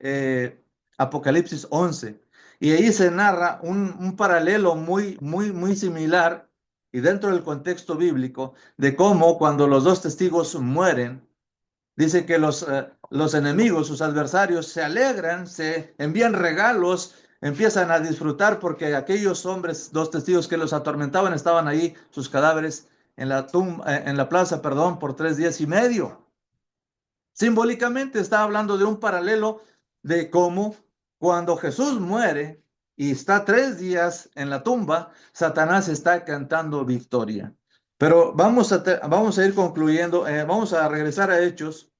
Apocalipsis 11, y ahí se narra un paralelo muy similar y dentro del contexto bíblico de cómo cuando los dos testigos mueren, dice que los enemigos, sus adversarios, se alegran, se envían regalos, empiezan a disfrutar porque aquellos hombres, dos testigos que los atormentaban, estaban ahí, sus cadáveres en la plaza, perdón, por 3 días y medio. Simbólicamente está hablando de un paralelo de cómo cuando Jesús muere y está 3 días en la tumba, Satanás está cantando victoria. Pero vamos a ir concluyendo, vamos a regresar a Hechos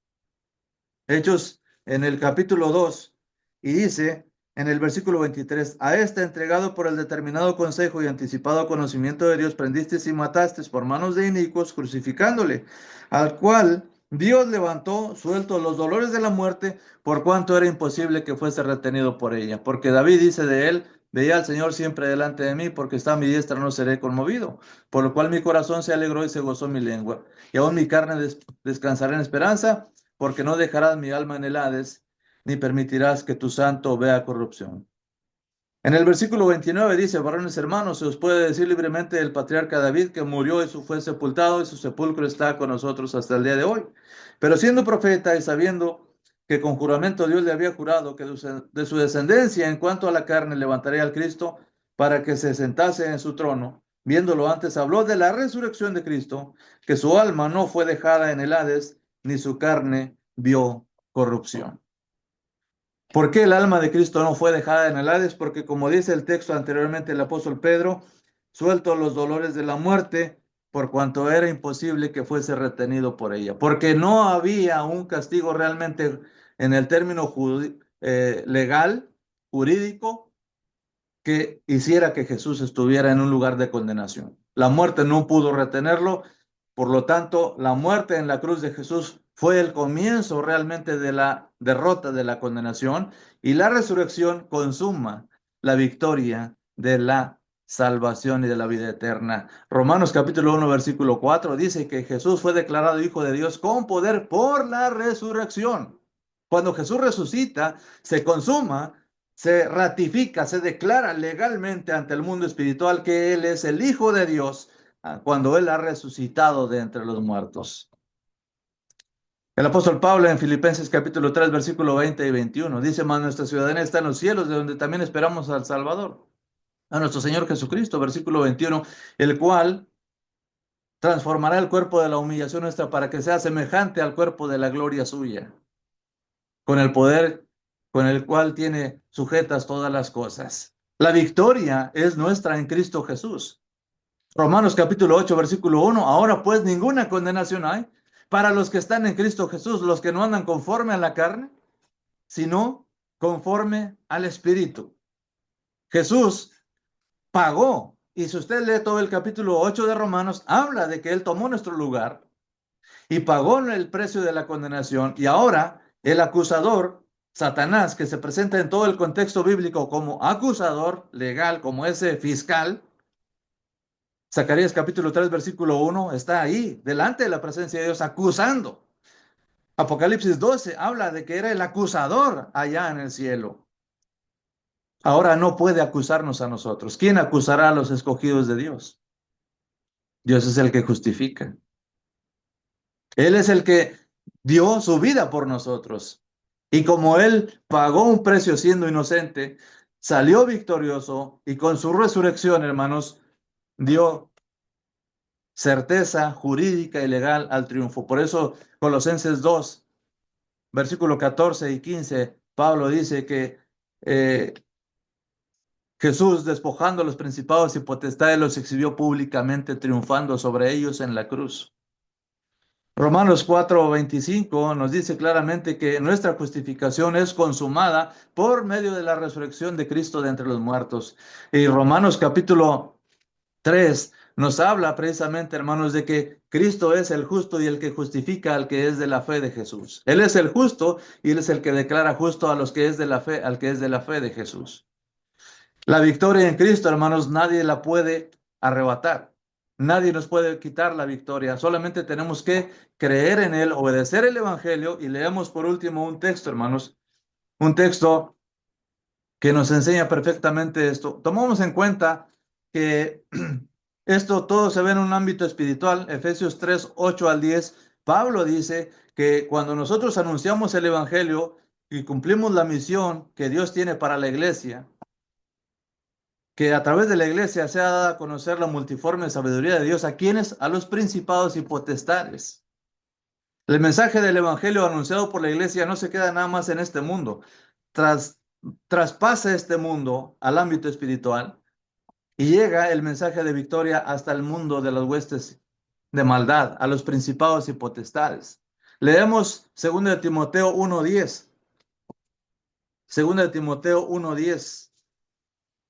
en el capítulo 2, y dice en el versículo 23, a este entregado por el determinado consejo y anticipado conocimiento de Dios, prendisteis y matasteis por manos de inicuos, crucificándole, al cual Dios levantó, suelto los dolores de la muerte, por cuanto era imposible que fuese retenido por ella. Porque David dice de él, veía al Señor siempre delante de mí, porque está a mi diestra, no seré conmovido. Por lo cual mi corazón se alegró y se gozó mi lengua. Y aún mi carne descansará en esperanza, porque no dejarás mi alma en el Hades, ni permitirás que tu santo vea corrupción. En el versículo 29 dice, varones hermanos, se os puede decir libremente del patriarca David, que murió y fue sepultado, y su sepulcro está con nosotros hasta el día de hoy. Pero siendo profeta y sabiendo que con juramento Dios le había jurado que de su descendencia en cuanto a la carne levantaría al Cristo para que se sentase en su trono, viéndolo antes habló de la resurrección de Cristo, que su alma no fue dejada en el Hades, ni su carne vio corrupción. ¿Por qué el alma de Cristo no fue dejada en el Hades? Porque como dice el texto anteriormente el apóstol Pedro, suelto los dolores de la muerte, por cuanto era imposible que fuese retenido por ella. Porque no había un castigo realmente en el término legal, jurídico, que hiciera que Jesús estuviera en un lugar de condenación. La muerte no pudo retenerlo, por lo tanto, la muerte en la cruz de Jesús fue el comienzo realmente de la derrota de la condenación, y la resurrección consuma la victoria de la salvación y de la vida eterna. Romanos capítulo 1, versículo 4 dice que Jesús fue declarado Hijo de Dios con poder por la resurrección. Cuando Jesús resucita, se consuma, se ratifica, se declara legalmente ante el mundo espiritual que Él es el Hijo de Dios cuando Él ha resucitado de entre los muertos. El apóstol Pablo en Filipenses capítulo 3, versículo 20 y 21 dice, mas nuestra ciudadanía está en los cielos, de donde también esperamos al Salvador, a nuestro Señor Jesucristo, versículo 21, el cual transformará el cuerpo de la humillación nuestra para que sea semejante al cuerpo de la gloria suya, con el poder con el cual tiene sujetas todas las cosas. La victoria es nuestra en Cristo Jesús. Romanos capítulo 8, versículo 1, ahora pues ninguna condenación hay para los que están en Cristo Jesús, los que no andan conforme a la carne, sino conforme al Espíritu. Jesús pagó, y si usted lee todo el capítulo 8 de Romanos, habla de que Él tomó nuestro lugar y pagó el precio de la condenación, y ahora el acusador, Satanás, que se presenta en todo el contexto bíblico como acusador legal, como ese fiscal, Zacarías capítulo 3, versículo 1, está ahí, delante de la presencia de Dios, acusando. Apocalipsis 12 habla de que era el acusador allá en el cielo. Ahora no puede acusarnos a nosotros. ¿Quién acusará a los escogidos de Dios? Dios es el que justifica. Él es el que dio su vida por nosotros. Y como Él pagó un precio siendo inocente, salió victorioso, y con su resurrección, hermanos, dio certeza jurídica y legal al triunfo. Por eso Colosenses 2, versículo 14 y 15, Pablo dice que Jesús, despojando a los principados y potestades, los exhibió públicamente, triunfando sobre ellos en la cruz. Romanos 4:25 nos dice claramente que nuestra justificación es consumada por medio de la resurrección de Cristo de entre los muertos. Y Romanos capítulo 3 nos habla precisamente, hermanos, de que Cristo es el justo y el que justifica al que es de la fe de Jesús. Él es el justo y Él es el que declara justo a los que es de la fe, al que es de la fe de Jesús. La victoria en Cristo, hermanos, nadie la puede arrebatar. Nadie nos puede quitar la victoria. Solamente tenemos que creer en Él, obedecer el Evangelio. Y leemos por último un texto, hermanos. Un texto que nos enseña perfectamente esto. Tomamos en cuenta que esto todo se ve en un ámbito espiritual. Efesios 3, 8 al 10. Pablo dice que cuando nosotros anunciamos el Evangelio y cumplimos la misión que Dios tiene para la iglesia, que a través de la iglesia sea dada a conocer la multiforme sabiduría de Dios. ¿A quiénes? A los principados y potestades. El mensaje del evangelio anunciado por la iglesia no se queda nada más en este mundo. Traspasa este mundo al ámbito espiritual y llega el mensaje de victoria hasta el mundo de las huestes de maldad, a los principados y potestades. Leemos 2 de Timoteo 1:10. 2 de Timoteo 1:10.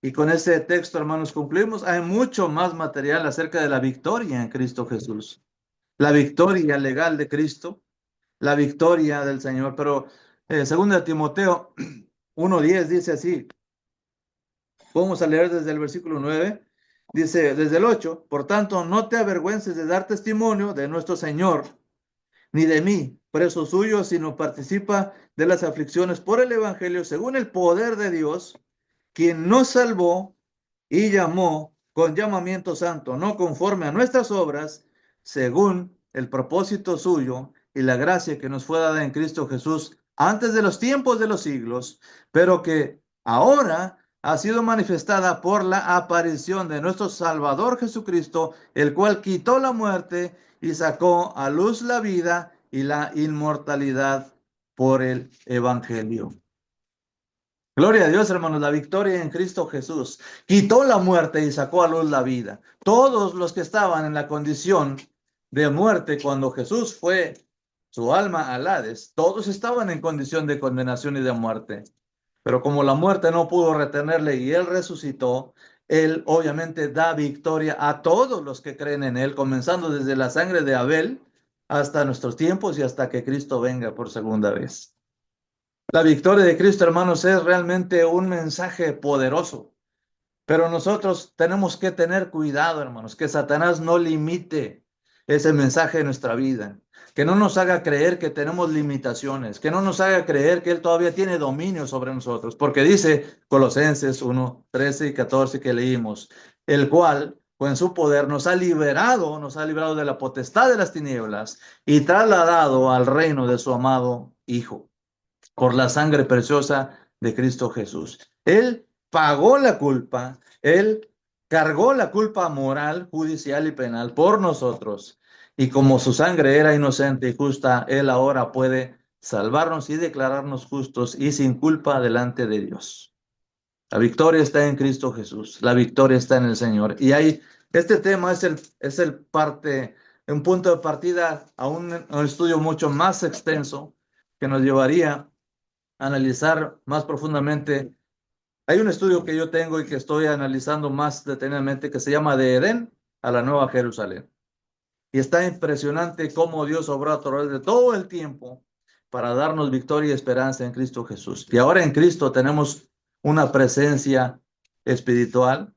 Y con ese texto, hermanos, concluimos. Hay mucho más material acerca de la victoria en Cristo Jesús. La victoria legal de Cristo, la victoria del Señor. Pero 2 de Timoteo 1:10 dice así. Vamos a leer desde el versículo 9. Dice, desde el 8, por tanto, no te avergüences de dar testimonio de nuestro Señor, ni de mí, preso suyo, sino participa de las aflicciones por el Evangelio, según el poder de Dios, quien nos salvó y llamó con llamamiento santo, no conforme a nuestras obras, según el propósito suyo y la gracia que nos fue dada en Cristo Jesús antes de los tiempos de los siglos, pero que ahora ha sido manifestada por la aparición de nuestro Salvador Jesucristo, el cual quitó la muerte y sacó a luz la vida y la inmortalidad por el Evangelio. Gloria a Dios, hermanos, la victoria en Cristo Jesús. Quitó la muerte y sacó a luz la vida. Todos los que estaban en la condición de muerte cuando Jesús fue su alma al Hades, todos estaban en condición de condenación y de muerte. Pero como la muerte no pudo retenerle y Él resucitó, Él obviamente da victoria a todos los que creen en Él, comenzando desde la sangre de Abel hasta nuestros tiempos y hasta que Cristo venga por segunda vez. La victoria de Cristo, hermanos, es realmente un mensaje poderoso. Pero nosotros tenemos que tener cuidado, hermanos, que Satanás no limite ese mensaje en nuestra vida, que no nos haga creer que tenemos limitaciones, que no nos haga creer que Él todavía tiene dominio sobre nosotros, porque dice Colosenses 1:13 y 14 que leímos, el cual, con su poder, nos ha liberado de la potestad de las tinieblas y trasladado al reino de su amado Hijo, por la sangre preciosa de Cristo Jesús. Él pagó la culpa, Él cargó la culpa moral, judicial y penal por nosotros. Y como su sangre era inocente y justa, Él ahora puede salvarnos y declararnos justos y sin culpa delante de Dios. La victoria está en Cristo Jesús, la victoria está en el Señor. Y ahí, este tema es un punto de partida a un estudio mucho más extenso que nos llevaría analizar más profundamente. Hay un estudio que yo tengo y que estoy analizando más detenidamente que se llama De Edén a la Nueva Jerusalén. Y está impresionante cómo Dios obró a través de todo el tiempo para darnos victoria y esperanza en Cristo Jesús. Y ahora en Cristo tenemos una presencia espiritual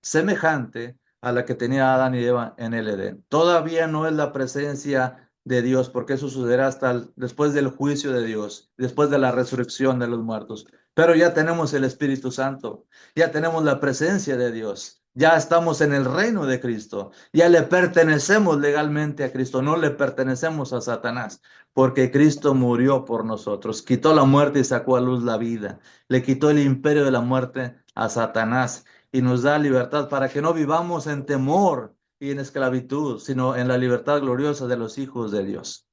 semejante a la que tenía Adán y Eva en el Edén. Todavía no es la presencia de Dios, porque eso sucederá hasta después del juicio de Dios, después de la resurrección de los muertos. Pero ya tenemos el Espíritu Santo, ya tenemos la presencia de Dios, ya estamos en el reino de Cristo, ya le pertenecemos legalmente a Cristo, no le pertenecemos a Satanás, porque Cristo murió por nosotros, quitó la muerte y sacó a luz la vida, le quitó el imperio de la muerte a Satanás y nos da libertad para que no vivamos en temor y en esclavitud, sino en la libertad gloriosa de los hijos de Dios.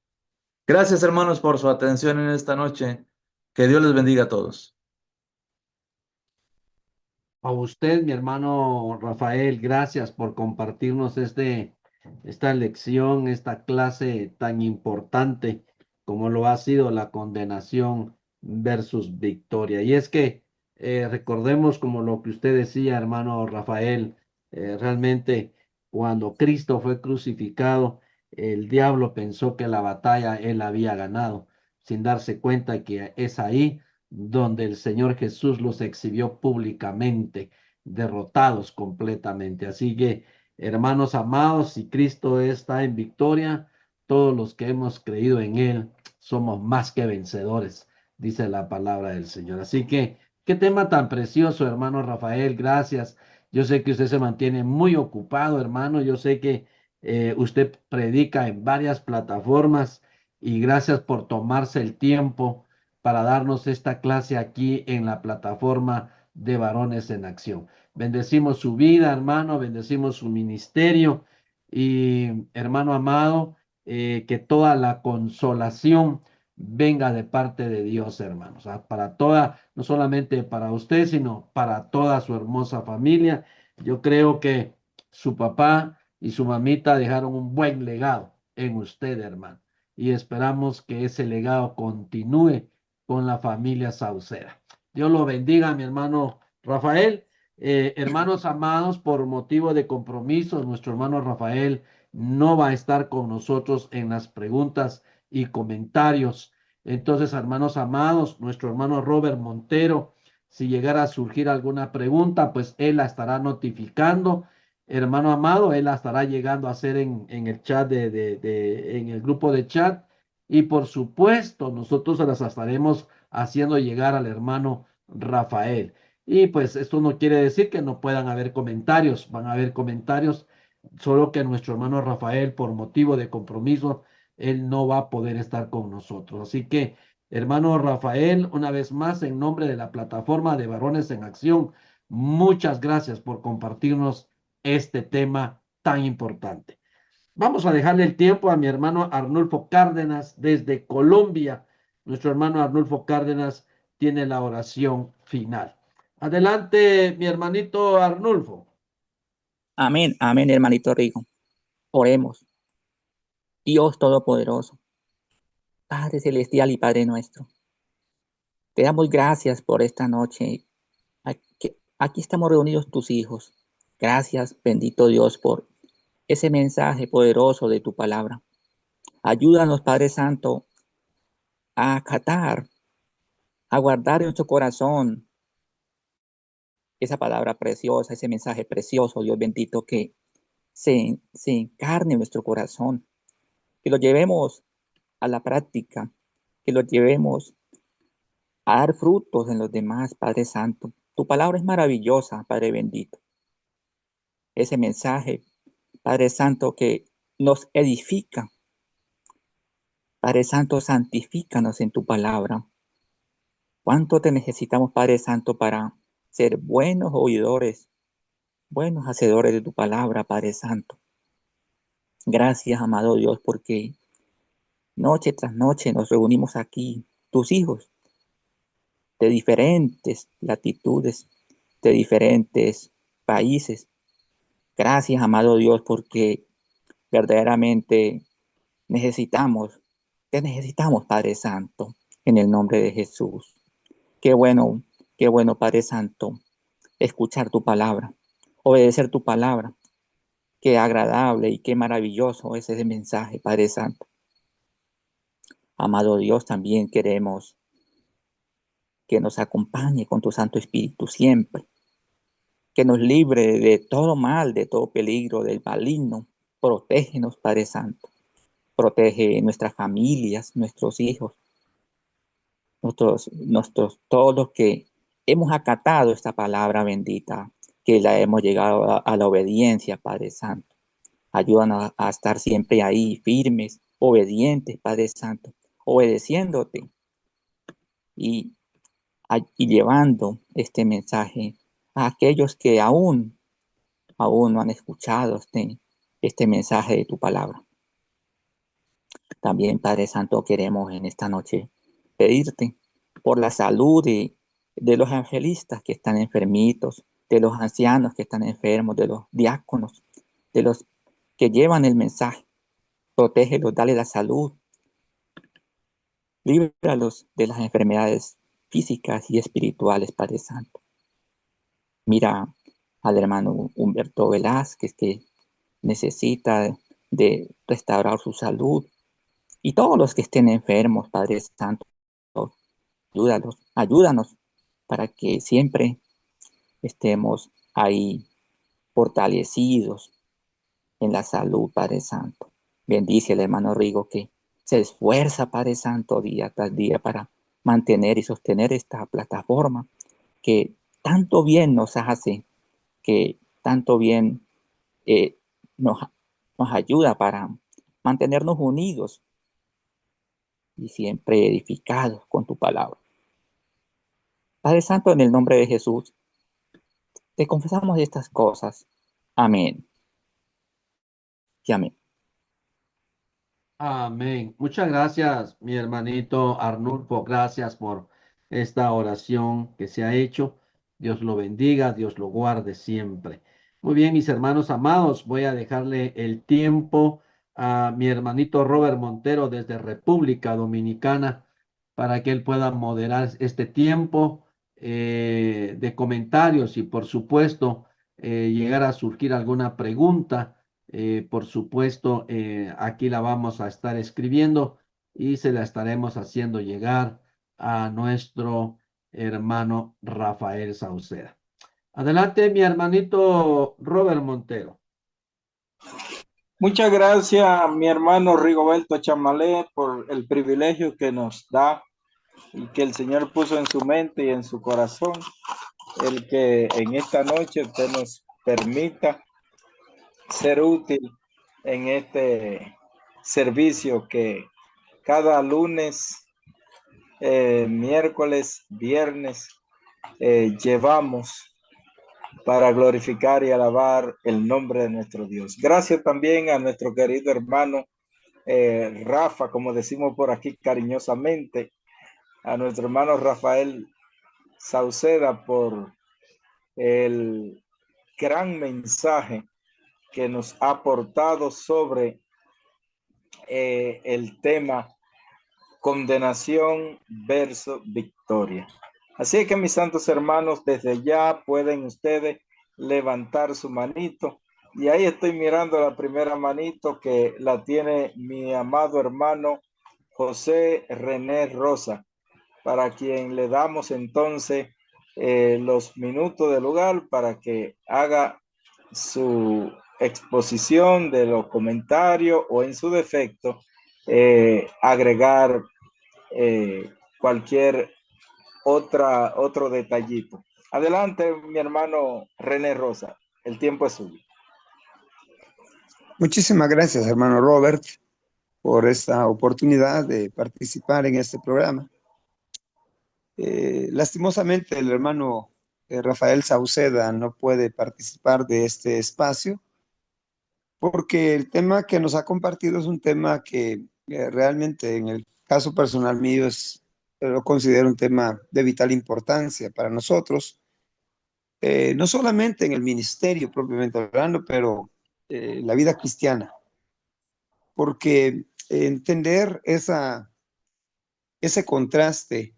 Gracias, hermanos, por su atención en esta noche. Que Dios les bendiga a todos. A usted, mi hermano Rafael, gracias por compartirnos esta lección, esta clase tan importante como lo ha sido la condenación versus victoria. Y es que recordemos como lo que usted decía, hermano Rafael, realmente cuando Cristo fue crucificado, el diablo pensó que la batalla él había ganado, sin darse cuenta que es ahí donde el Señor Jesús los exhibió públicamente, derrotados completamente. Así que, hermanos amados, si Cristo está en victoria, todos los que hemos creído en Él somos más que vencedores, dice la palabra del Señor. Así que, qué tema tan precioso, hermano Rafael, gracias. Yo sé que usted se mantiene muy ocupado, hermano. Yo sé que usted predica en varias plataformas y gracias por tomarse el tiempo para darnos esta clase aquí en la plataforma de Varones en Acción. Bendecimos su vida, hermano, bendecimos su ministerio y, hermano amado, que toda la consolación venga de parte de Dios, hermanos. O sea, para toda, no solamente para usted, sino para toda su hermosa familia. Yo creo que su papá y su mamita dejaron un buen legado en usted, hermano. Y esperamos que ese legado continúe con la familia Sauceda. Dios lo bendiga, mi hermano Rafael. Hermanos amados, por motivo de compromiso, nuestro hermano Rafael no va a estar con nosotros en las preguntas y comentarios. Entonces, hermanos amados, nuestro hermano Robert Montero, si llegara a surgir alguna pregunta, pues él la estará notificando. Hermano amado, él la estará llegando a hacer en el chat en el grupo de chat. Y por supuesto, nosotros se las estaremos haciendo llegar al hermano Rafael. Y pues esto no quiere decir que no puedan haber comentarios, van a haber comentarios, solo que nuestro hermano Rafael, por motivo de compromiso, él no va a poder estar con nosotros. Así que, hermano Rafael, una vez más, en nombre de la plataforma de Varones en Acción, muchas gracias por compartirnos este tema tan importante. Vamos a dejarle el tiempo a mi hermano Arnulfo Cárdenas desde Colombia. Nuestro hermano Arnulfo Cárdenas tiene la oración final. Adelante, mi hermanito Arnulfo. Amén, amén, hermanito Rico. Oremos. Dios Todopoderoso, Padre Celestial y Padre nuestro, te damos gracias por esta noche. Aquí estamos reunidos tus hijos. Gracias, bendito Dios, por ese mensaje poderoso de tu palabra. Ayúdanos, Padre Santo, a acatar, a guardar en nuestro corazón esa palabra preciosa, ese mensaje precioso, Dios bendito, que se encarne en nuestro corazón, que lo llevemos a la práctica, que lo llevemos a dar frutos en los demás, Padre Santo. Tu palabra es maravillosa, Padre bendito. Ese mensaje, Padre Santo, que nos edifica. Padre Santo, santifícanos en tu palabra. ¿Cuánto te necesitamos, Padre Santo, para ser buenos oidores, buenos hacedores de tu palabra, Padre Santo? Gracias, amado Dios, porque noche tras noche nos reunimos aquí, tus hijos, de diferentes latitudes, de diferentes países. Gracias, amado Dios, porque verdaderamente te necesitamos, Padre Santo, en el nombre de Jesús. Qué bueno, Padre Santo, escuchar tu palabra, obedecer tu palabra. Qué agradable y qué maravilloso es ese mensaje, Padre Santo. Amado Dios, también queremos que nos acompañe con tu Santo Espíritu siempre, que nos libre de todo mal, de todo peligro, del maligno. Protégenos, Padre Santo. Protege nuestras familias, nuestros hijos, todos los que hemos acatado esta palabra bendita, que la hemos llegado a la obediencia, Padre Santo. Ayúdanos a estar siempre ahí, firmes, obedientes, Padre Santo, obedeciéndote y llevando este mensaje a aquellos que aún no han escuchado este mensaje de tu palabra. También, Padre Santo, queremos en esta noche pedirte por la salud de los evangelistas que están enfermitos, de los ancianos que están enfermos, de los diáconos, de los que llevan el mensaje. Protégelos, dale la salud, líbralos de las enfermedades físicas y espirituales, Padre Santo. Mira al hermano Humberto Velázquez, que necesita de restaurar su salud, y todos los que estén enfermos, Padre Santo, ayúdanos para que siempre estemos ahí fortalecidos en la salud, Padre Santo. Bendice al hermano Rigo, que se esfuerza, Padre Santo, día tras día para mantener y sostener esta plataforma que tanto bien nos hace, que tanto bien nos ayuda para mantenernos unidos y siempre edificados con tu palabra. Padre Santo, en el nombre de Jesús, Te confesamos estas cosas. Amén. Y amén. Amén. Muchas gracias, mi hermanito Arnulfo. Gracias por esta oración que se ha hecho. Dios lo bendiga, Dios lo guarde siempre. Muy bien, mis hermanos amados, voy a dejarle el tiempo a mi hermanito Robert Montero desde República Dominicana para que él pueda moderar este tiempo de comentarios y, por supuesto, llegar a surgir alguna pregunta. Por supuesto, aquí la vamos a estar escribiendo y se la estaremos haciendo llegar a nuestro hermano Rafael Sauceda. Adelante, mi hermanito Robert Montero. Muchas gracias, mi hermano Rigoberto Chamalé, por el privilegio que nos da y que el Señor puso en su mente y en su corazón, el que en esta noche usted nos permita ser útil en este servicio que cada lunes, miércoles, viernes llevamos para glorificar y alabar el nombre de nuestro Dios. Gracias también a nuestro querido hermano Rafa, como decimos por aquí cariñosamente, a nuestro hermano Rafael Sauceda por el gran mensaje que nos ha aportado sobre el tema condenación versus victoria. Así que, mis santos hermanos, desde ya pueden ustedes levantar su manito. Y ahí estoy mirando la primera manito que la tiene mi amado hermano José René Rosa, para quien le damos entonces los minutos de lugar para que haga su exposición de los comentarios o en su defecto agregar cualquier otro detallito. Adelante, mi hermano René Rosa, el tiempo es suyo. Muchísimas gracias, hermano Robert, por esta oportunidad de participar en este programa. Lastimosamente, el hermano Rafael Sauceda no puede participar de este espacio porque el tema que nos ha compartido es un tema que realmente en el caso personal mío lo considero un tema de vital importancia para nosotros, no solamente en el ministerio propiamente hablando, pero la vida cristiana, porque entender ese contraste,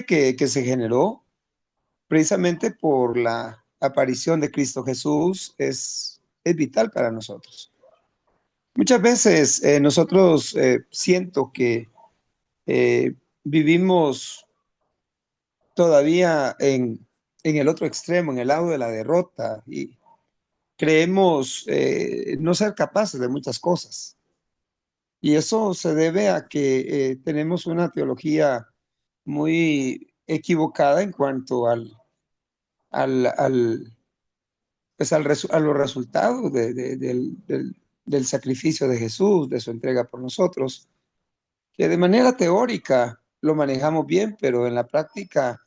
que se generó precisamente por la aparición de Cristo Jesús es vital para nosotros. Muchas veces nosotros siento que vivimos todavía en el otro extremo, en el lado de la derrota, y creemos no ser capaces de muchas cosas. Y eso se debe a que tenemos una teología muy equivocada en cuanto a los resultados del sacrificio de Jesús, de su entrega por nosotros, que de manera teórica lo manejamos bien, pero en la práctica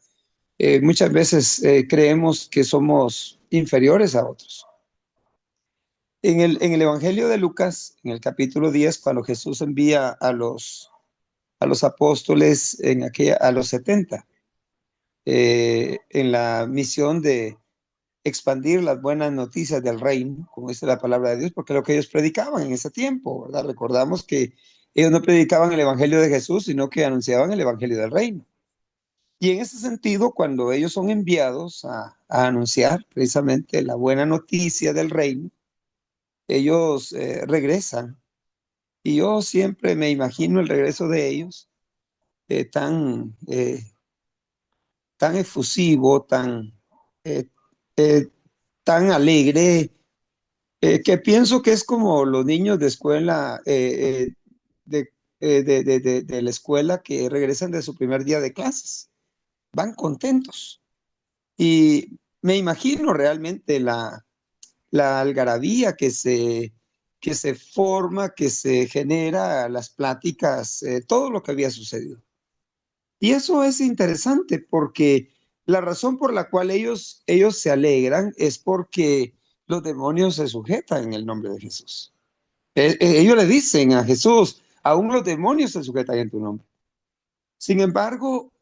muchas veces creemos que somos inferiores a otros. En el Evangelio de Lucas, en el capítulo 10, cuando Jesús envía a los apóstoles a los 70, en la misión de expandir las buenas noticias del reino, como dice la palabra de Dios, porque es lo que ellos predicaban en ese tiempo, ¿verdad? Recordamos que ellos no predicaban el Evangelio de Jesús, sino que anunciaban el Evangelio del reino. Y en ese sentido, cuando ellos son enviados a anunciar precisamente la buena noticia del reino, ellos regresan. Y yo siempre me imagino el regreso de ellos tan efusivo, eh, tan alegre, que pienso que es como los niños de escuela, de la escuela que regresan de su primer día de clases. Van contentos. Y me imagino realmente la algarabía que se forma, que se genera, las pláticas, todo lo que había sucedido. Y eso es interesante porque la razón por la cual ellos se alegran es porque los demonios se sujetan en el nombre de Jesús. Ellos le dicen a Jesús, aún los demonios se sujetan en tu nombre. Sin embargo,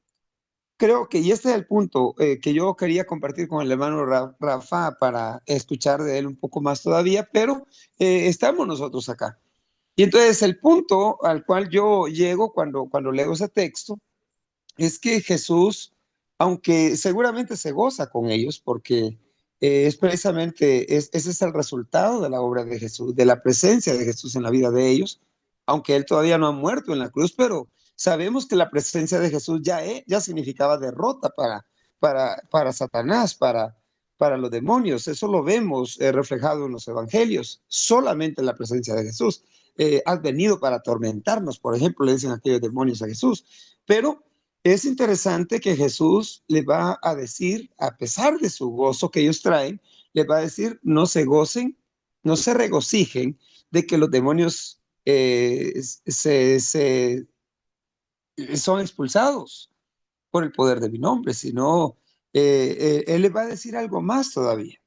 creo que, y este es el punto que yo quería compartir con el hermano Rafa para escuchar de él un poco más todavía, pero estamos nosotros acá. Y entonces el punto al cual yo llego cuando leo ese texto es que Jesús, aunque seguramente se goza con ellos, porque es precisamente, ese es el resultado de la obra de Jesús, de la presencia de Jesús en la vida de ellos, aunque él todavía no ha muerto en la cruz, pero sabemos que la presencia de Jesús ya significaba derrota para Satanás, para los demonios. Eso lo vemos reflejado en los evangelios, solamente la presencia de Jesús. Has venido para atormentarnos, por ejemplo, le dicen aquellos demonios a Jesús, pero es interesante que Jesús le va a decir, a pesar de su gozo que ellos traen, le va a decir, no se gocen, no se regocijen de que los demonios son expulsados por el poder de mi nombre, sino él le va a decir algo más todavía.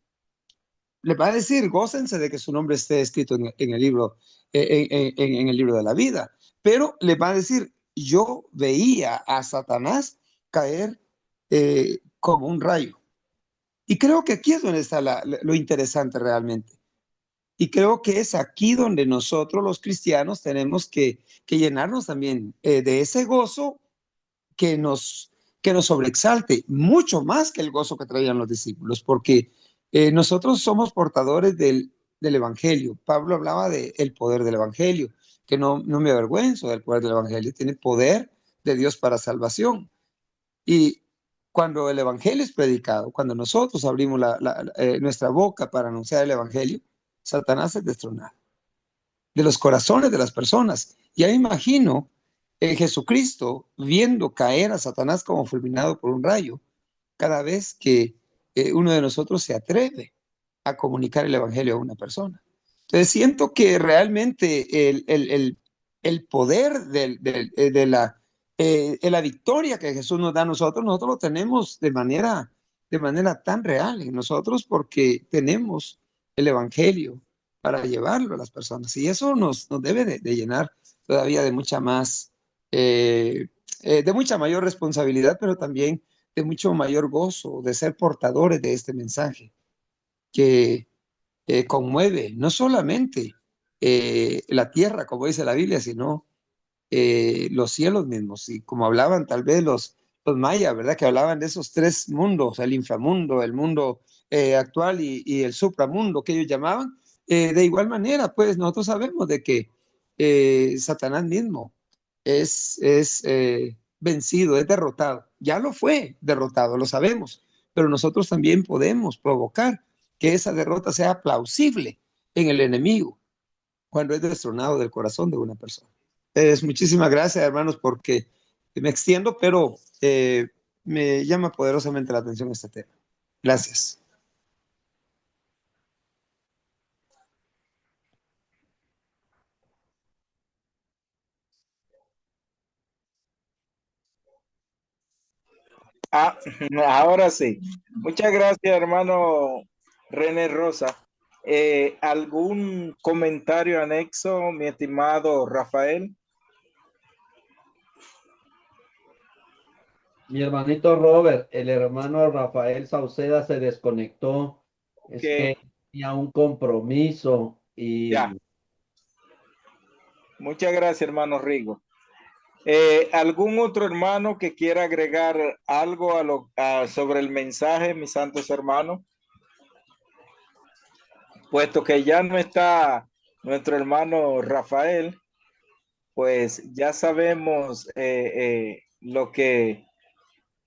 Le va a decir, gócense de que su nombre esté escrito en el libro, en el libro de la vida, pero le va a decir, yo veía a Satanás caer como un rayo. Y creo que aquí es donde está lo interesante realmente. Y creo que es aquí donde nosotros los cristianos tenemos que llenarnos también de ese gozo que nos sobreexalte, mucho más que el gozo que traían los discípulos, porque nosotros somos portadores del Evangelio. Pablo hablaba del poder del Evangelio, que no me avergüenzo del poder del Evangelio, tiene poder de Dios para salvación. Y cuando el Evangelio es predicado, cuando nosotros abrimos nuestra boca para anunciar el Evangelio, Satanás es destronado de los corazones de las personas. Ya imagino Jesucristo viendo caer a Satanás como fulminado por un rayo cada vez que uno de nosotros se atreve a comunicar el Evangelio a una persona. Entonces siento que realmente el poder de la victoria que Jesús nos da a nosotros lo tenemos de manera tan real en nosotros porque tenemos el Evangelio para llevarlo a las personas. Y eso nos debe de llenar todavía de mucha más, de mucha mayor responsabilidad, pero también de mucho mayor gozo de ser portadores de este mensaje que conmueve no solamente la tierra, como dice la Biblia, sino los cielos mismos. Y como hablaban tal vez los mayas, ¿verdad? Que hablaban de esos tres mundos, el inframundo, el mundo actual y el supramundo que ellos llamaban. De igual manera, pues nosotros sabemos de que Satanás mismo es vencido, es derrotado. Ya lo fue derrotado, lo sabemos, pero nosotros también podemos provocar que esa derrota sea plausible en el enemigo cuando es destronado del corazón de una persona. Muchísimas gracias, hermanos, porque me extiendo, pero me llama poderosamente la atención este tema. Gracias. Ahora sí. Muchas gracias, hermano René Rosa. ¿Algún comentario anexo, mi estimado Rafael? Mi hermanito Robert, el hermano Rafael Sauceda se desconectó. Es que tenía un compromiso y ya. Muchas gracias, hermano Rigo. ¿Algún otro hermano que quiera agregar algo sobre el mensaje, mis santos hermanos? Puesto que ya no está nuestro hermano Rafael, pues ya sabemos lo que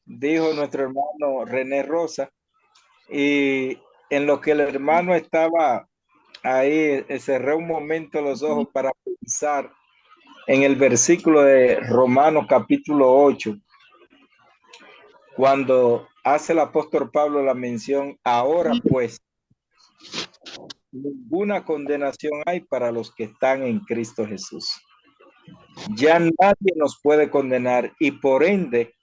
dijo nuestro hermano René Rosa, y en lo que el hermano estaba ahí, cerré un momento los ojos para pensar en el versículo de Romanos capítulo 8, cuando hace el apóstol Pablo la mención, ahora pues, ninguna condenación hay para los que están en Cristo Jesús. Ya nadie nos puede condenar y por ende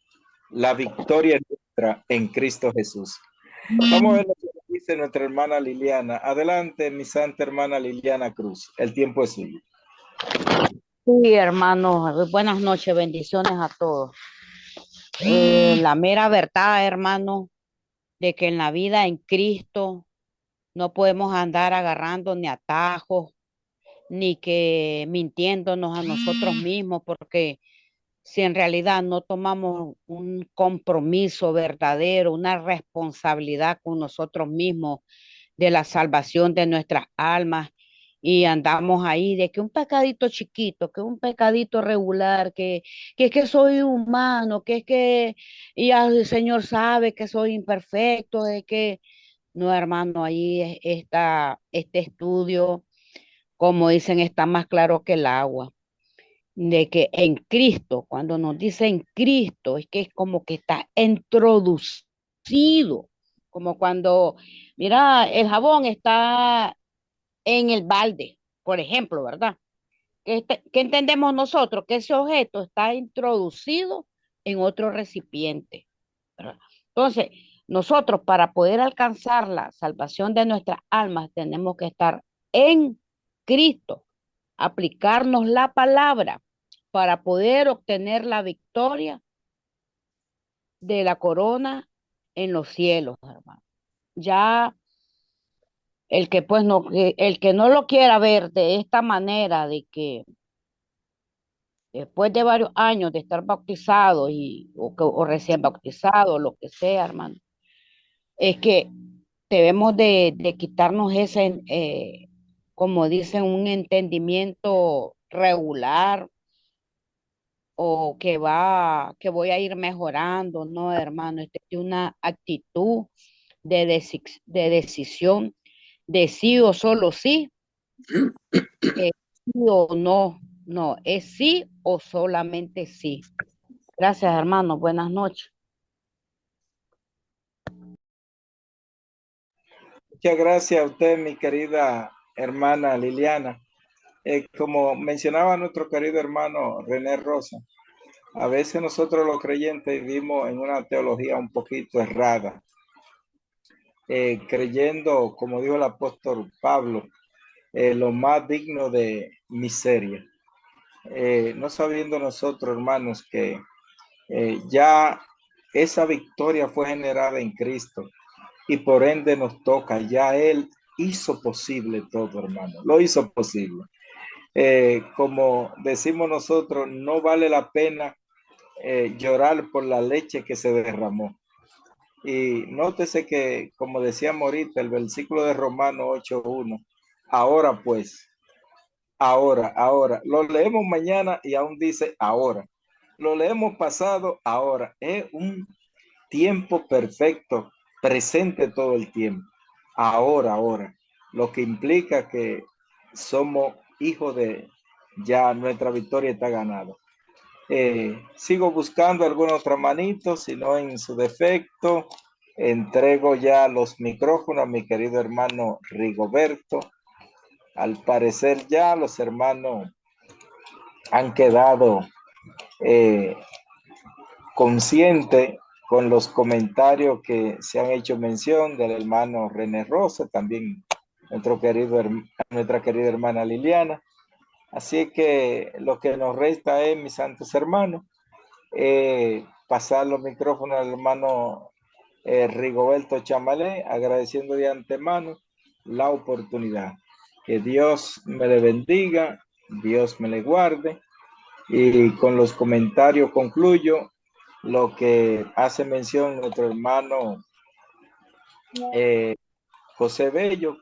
la victoria es nuestra en Cristo Jesús. Vamos a ver lo que dice nuestra hermana Liliana. Adelante, mi santa hermana Liliana Cruz. El tiempo es suyo. Sí, hermano, buenas noches, bendiciones a todos. La mera verdad, hermano, de que en la vida en Cristo no podemos andar agarrando ni atajos, ni que mintiéndonos a nosotros mismos, porque si en realidad no tomamos un compromiso verdadero, una responsabilidad con nosotros mismos de la salvación de nuestras almas y andamos ahí de que un pecadito chiquito, que un pecadito regular, que es que soy humano, que es que ya el Señor sabe que soy imperfecto, de que no, hermano, ahí está este estudio, como dicen, está más claro que el agua de que en Cristo, cuando nos dice en Cristo, es que es como que está introducido, como cuando, mira, el jabón está en el balde, por ejemplo, ¿verdad? ¿Qué entendemos nosotros? Que ese objeto está introducido en otro recipiente, ¿verdad? Entonces, nosotros para poder alcanzar la salvación de nuestras almas tenemos que estar en Cristo, aplicarnos la palabra para poder obtener la victoria de la corona en los cielos, hermano. Ya el que no lo quiera ver de esta manera, de que después de varios años de estar bautizado o recién bautizado, lo que sea, hermano, es que debemos de quitarnos ese, como dicen, un entendimiento regular o que voy a ir mejorando, no, hermano, esta es una actitud de decisión, de sí o solo sí, sí o no, no, es sí o solamente sí. Gracias, hermano, buenas noches. Muchas gracias a usted, mi querida hermana Liliana. Como mencionaba nuestro querido hermano René Rosa, a veces nosotros los creyentes vivimos en una teología un poquito errada, creyendo, como dijo el apóstol Pablo, lo más digno de miseria. No sabiendo nosotros, hermanos, que ya esa victoria fue generada en Cristo y por ende nos toca, ya Él hizo posible todo, hermano, lo hizo posible. Como decimos nosotros, no vale la pena llorar por la leche que se derramó. Y nótese que, como decíamos ahorita, el versículo de Romanos 8:1, ahora pues, ahora, lo leemos mañana y aún dice ahora, lo leemos pasado, ahora, es un tiempo perfecto, presente todo el tiempo, ahora, lo que implica que somos hijos de, ya nuestra victoria está ganada. Sigo buscando alguna otra manito, si no en su defecto, entrego ya los micrófonos a mi querido hermano Rigoberto. Al parecer ya los hermanos han quedado conscientes con los comentarios que se han hecho mención del hermano René Rosa, también nuestra querida hermana Liliana. Así que lo que nos resta es, mis santos hermanos, pasar los micrófonos al hermano Rigoberto Chamalé, agradeciendo de antemano la oportunidad. Que Dios me le bendiga, Dios me le guarde. Y con los comentarios concluyo lo que hace mención nuestro hermano José Bello,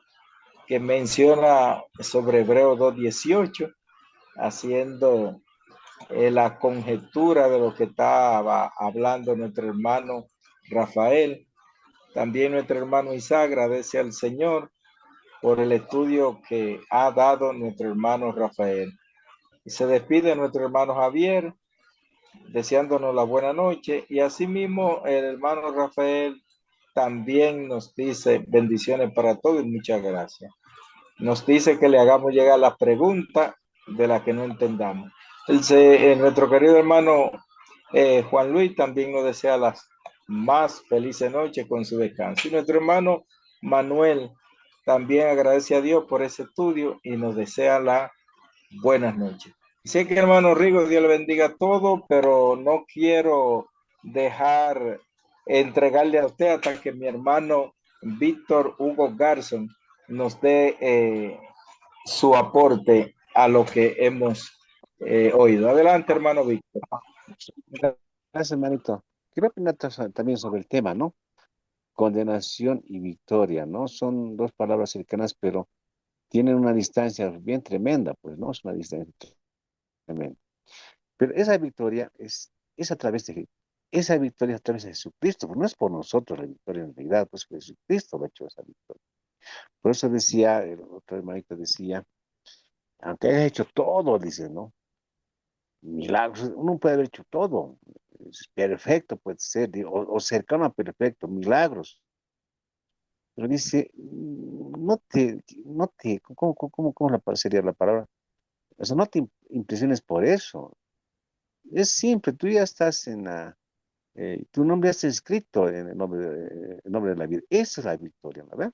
que menciona sobre Hebreos 2:18, haciendo la conjetura de lo que estaba hablando nuestro hermano Rafael. También nuestro hermano Isaac agradece al Señor por el estudio que ha dado nuestro hermano Rafael. Y se despide nuestro hermano Javier, deseándonos la buena noche. Y asimismo el hermano Rafael también nos dice bendiciones para todos y muchas gracias. Nos dice que le hagamos llegar las preguntas de las que no entendamos. Nuestro querido hermano Juan Luis también nos desea más feliz noche con su descanso. Y nuestro hermano Manuel también agradece a Dios por ese estudio y nos desea la buenas noches. Sé que hermano Rigo, Dios le bendiga todo, pero no quiero dejar entregarle a usted hasta que mi hermano Víctor Hugo Garson nos dé su aporte a lo que hemos oído. Adelante, hermano Víctor. Gracias, hermanito. Quiero opinar también sobre el tema, ¿no? Condenación y victoria, ¿no? Son dos palabras cercanas, pero tienen una distancia bien tremenda, pues, ¿no? Es una distancia tremenda. Pero esa victoria es a través de, esa victoria es a través de Jesucristo, pues no es por nosotros la victoria en realidad, pues Jesucristo ha hecho esa victoria. Por eso decía, el otro hermanito decía, aunque haya hecho todo, dice, ¿no? Milagros, uno puede haber hecho todo, es perfecto puede ser, o cercano a perfecto, milagros. Pero dice, sería la palabra? O sea, no te impresiones por eso. Es simple, tú ya estás en tu nombre ya está escrito en el nombre de la vida. Esa es la victoria, ¿verdad?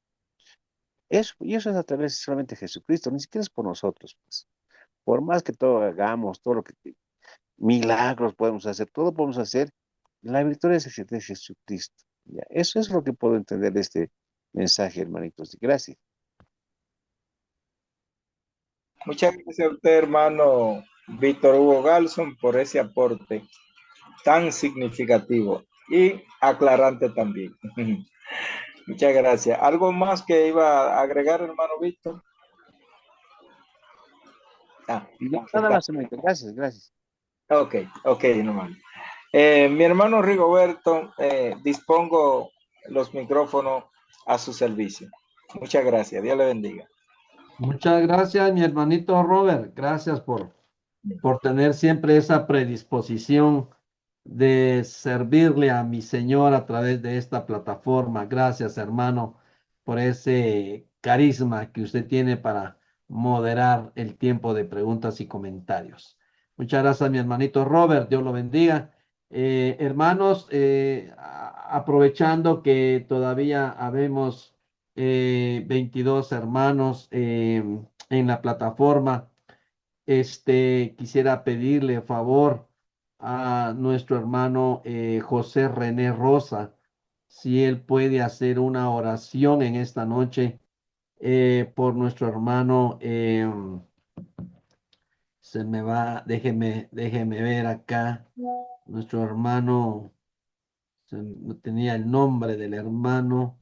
Eso, y eso es a través solamente de Jesucristo, ni siquiera es por nosotros, pues. Por más que todo hagamos, todo lo que milagros podemos hacer, todo podemos hacer, la victoria es de Jesucristo. ¿Ya? Eso es lo que puedo entender de este mensaje, hermanitos. Gracias. Muchas gracias a usted, hermano Víctor Hugo Galson, por ese aporte tan significativo y aclarante también. Muchas gracias. ¿Algo más que iba a agregar, hermano Víctor? No, nada más, hermanito. Gracias, gracias. Ok, hermano. Mi hermano Rigoberto, dispongo los micrófonos a su servicio. Muchas gracias. Dios le bendiga. Muchas gracias, mi hermanito Robert. Gracias por tener siempre esa predisposición de servirle a mi Señor a través de esta plataforma. Gracias, hermano, por ese carisma que usted tiene para moderar el tiempo de preguntas y comentarios. Muchas gracias, mi hermanito Robert. Dios lo bendiga. Hermanos, aprovechando que todavía habemos 22 hermanos en la plataforma, quisiera pedirle favor a nuestro hermano José René Rosa, si él puede hacer una oración en esta noche por nuestro hermano. Se me va, déjeme ver acá, nuestro hermano, no tenía el nombre del hermano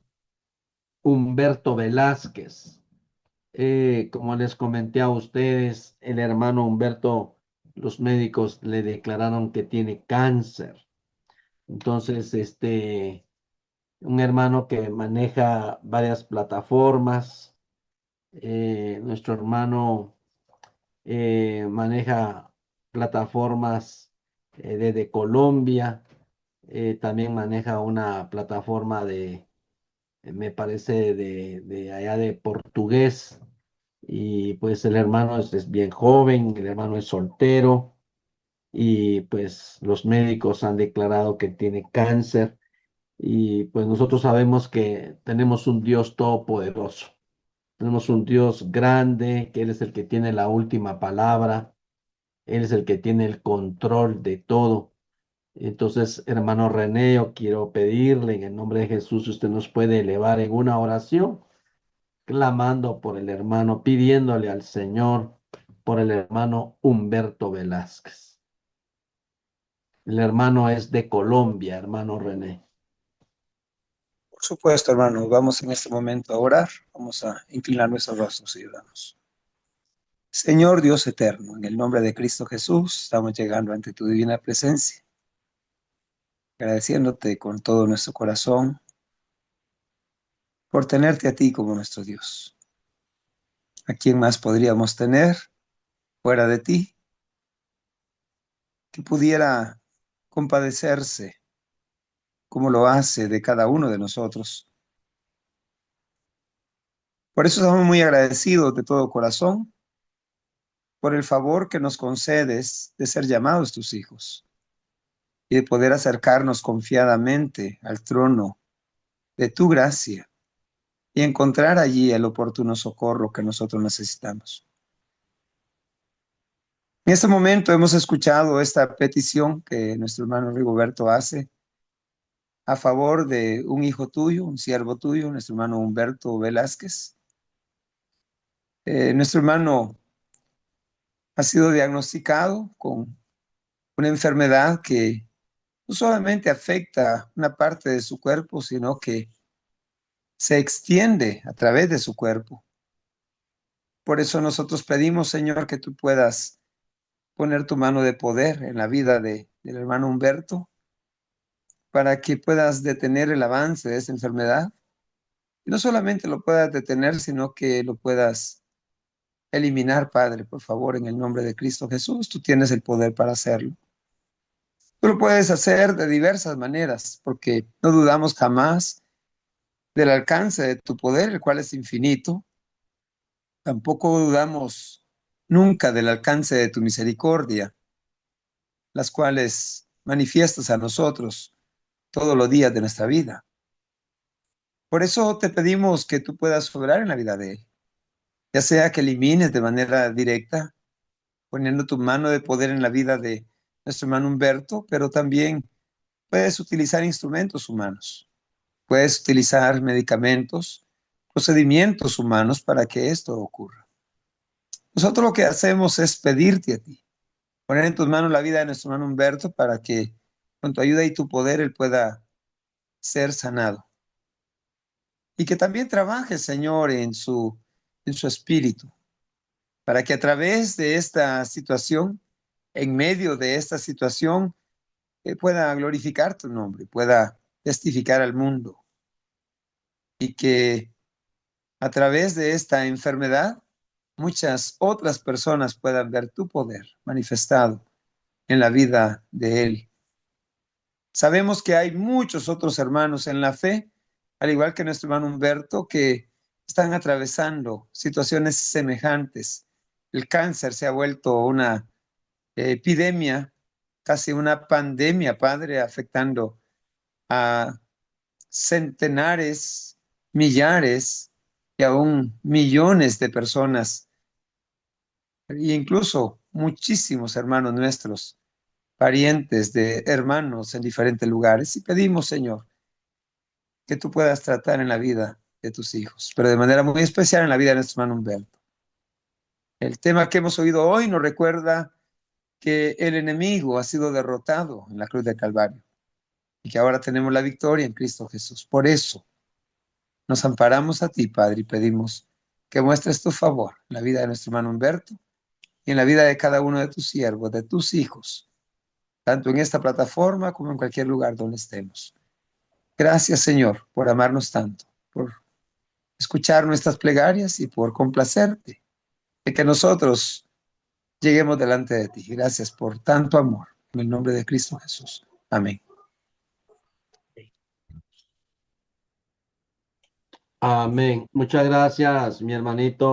Humberto Velázquez. Como les comenté a ustedes, el hermano Humberto, los médicos le declararon que tiene cáncer. Entonces, un hermano que maneja varias plataformas, nuestro hermano maneja plataformas desde Colombia, también maneja una plataforma me parece, de allá de portugués. Y pues el hermano es bien joven, el hermano es soltero y pues los médicos han declarado que tiene cáncer y pues nosotros sabemos que tenemos un Dios todopoderoso, tenemos un Dios grande, que Él es el que tiene la última palabra, Él es el que tiene el control de todo. Entonces, hermano René, yo quiero pedirle en el nombre de Jesús, si usted nos puede elevar en una oración clamando por el hermano, pidiéndole al Señor por el hermano Humberto Velázquez. El hermano es de Colombia, hermano René. Por supuesto, hermano, vamos en este momento a orar, vamos a inclinar nuestros rostros y oramos. Señor Dios eterno, en el nombre de Cristo Jesús, estamos llegando ante tu divina presencia, agradeciéndote con todo nuestro corazón por tenerte a ti como nuestro Dios. ¿A quién más podríamos tener fuera de ti que pudiera compadecerse como lo hace de cada uno de nosotros? Por eso estamos muy agradecidos de todo corazón por el favor que nos concedes de ser llamados tus hijos. y de poder acercarnos confiadamente al trono de tu gracia y encontrar allí el oportuno socorro que nosotros necesitamos. En este momento hemos escuchado esta petición que nuestro hermano Rigoberto hace a favor de un hijo tuyo, un siervo tuyo, nuestro hermano Humberto Velázquez. Nuestro hermano ha sido diagnosticado con una enfermedad que no solamente afecta una parte de su cuerpo, sino que se extiende a través de su cuerpo. Por eso nosotros pedimos, Señor, que tú puedas poner tu mano de poder en la vida del hermano Humberto, para que puedas detener el avance de esa enfermedad. Y no solamente lo puedas detener, sino que lo puedas eliminar, Padre, por favor, en el nombre de Cristo Jesús. Tú tienes el poder para hacerlo. Tú lo puedes hacer de diversas maneras, porque no dudamos jamás del alcance de tu poder, el cual es infinito. Tampoco dudamos nunca del alcance de tu misericordia, las cuales manifiestas a nosotros todos los días de nuestra vida. Por eso te pedimos que tú puedas obrar en la vida de él, ya sea que elimines de manera directa, poniendo tu mano de poder en la vida de nuestro hermano Humberto, pero también puedes utilizar instrumentos humanos, puedes utilizar medicamentos, procedimientos humanos para que esto ocurra. Nosotros lo que hacemos es pedirte a ti, poner en tus manos la vida de nuestro hermano Humberto para que con tu ayuda y tu poder él pueda ser sanado. Y que también trabaje, Señor, en su espíritu, para que a través de esta situación, en medio de esta situación, pueda glorificar tu nombre, pueda testificar al mundo. Y que a través de esta enfermedad, muchas otras personas puedan ver tu poder manifestado en la vida de él. Sabemos que hay muchos otros hermanos en la fe, al igual que nuestro hermano Humberto, que están atravesando situaciones semejantes. El cáncer se ha vuelto una epidemia, casi una pandemia, Padre, afectando a centenares, millares y aún millones de personas, e incluso muchísimos hermanos nuestros, parientes de hermanos en diferentes lugares. Y pedimos, Señor, que tú puedas tratar en la vida de tus hijos, pero de manera muy especial en la vida de nuestro hermano Humberto. El tema que hemos oído hoy nos recuerda que el enemigo ha sido derrotado en la cruz del Calvario y que ahora tenemos la victoria en Cristo Jesús. Por eso nos amparamos a ti, Padre, y pedimos que muestres tu favor en la vida de nuestro hermano Humberto y en la vida de cada uno de tus siervos, de tus hijos, tanto en esta plataforma como en cualquier lugar donde estemos. Gracias, Señor, por amarnos tanto, por escuchar nuestras plegarias y por complacerte de que nosotros lleguemos delante de ti. Gracias por tanto amor. En el nombre de Cristo Jesús. Amén. Amén. Muchas gracias, mi hermanito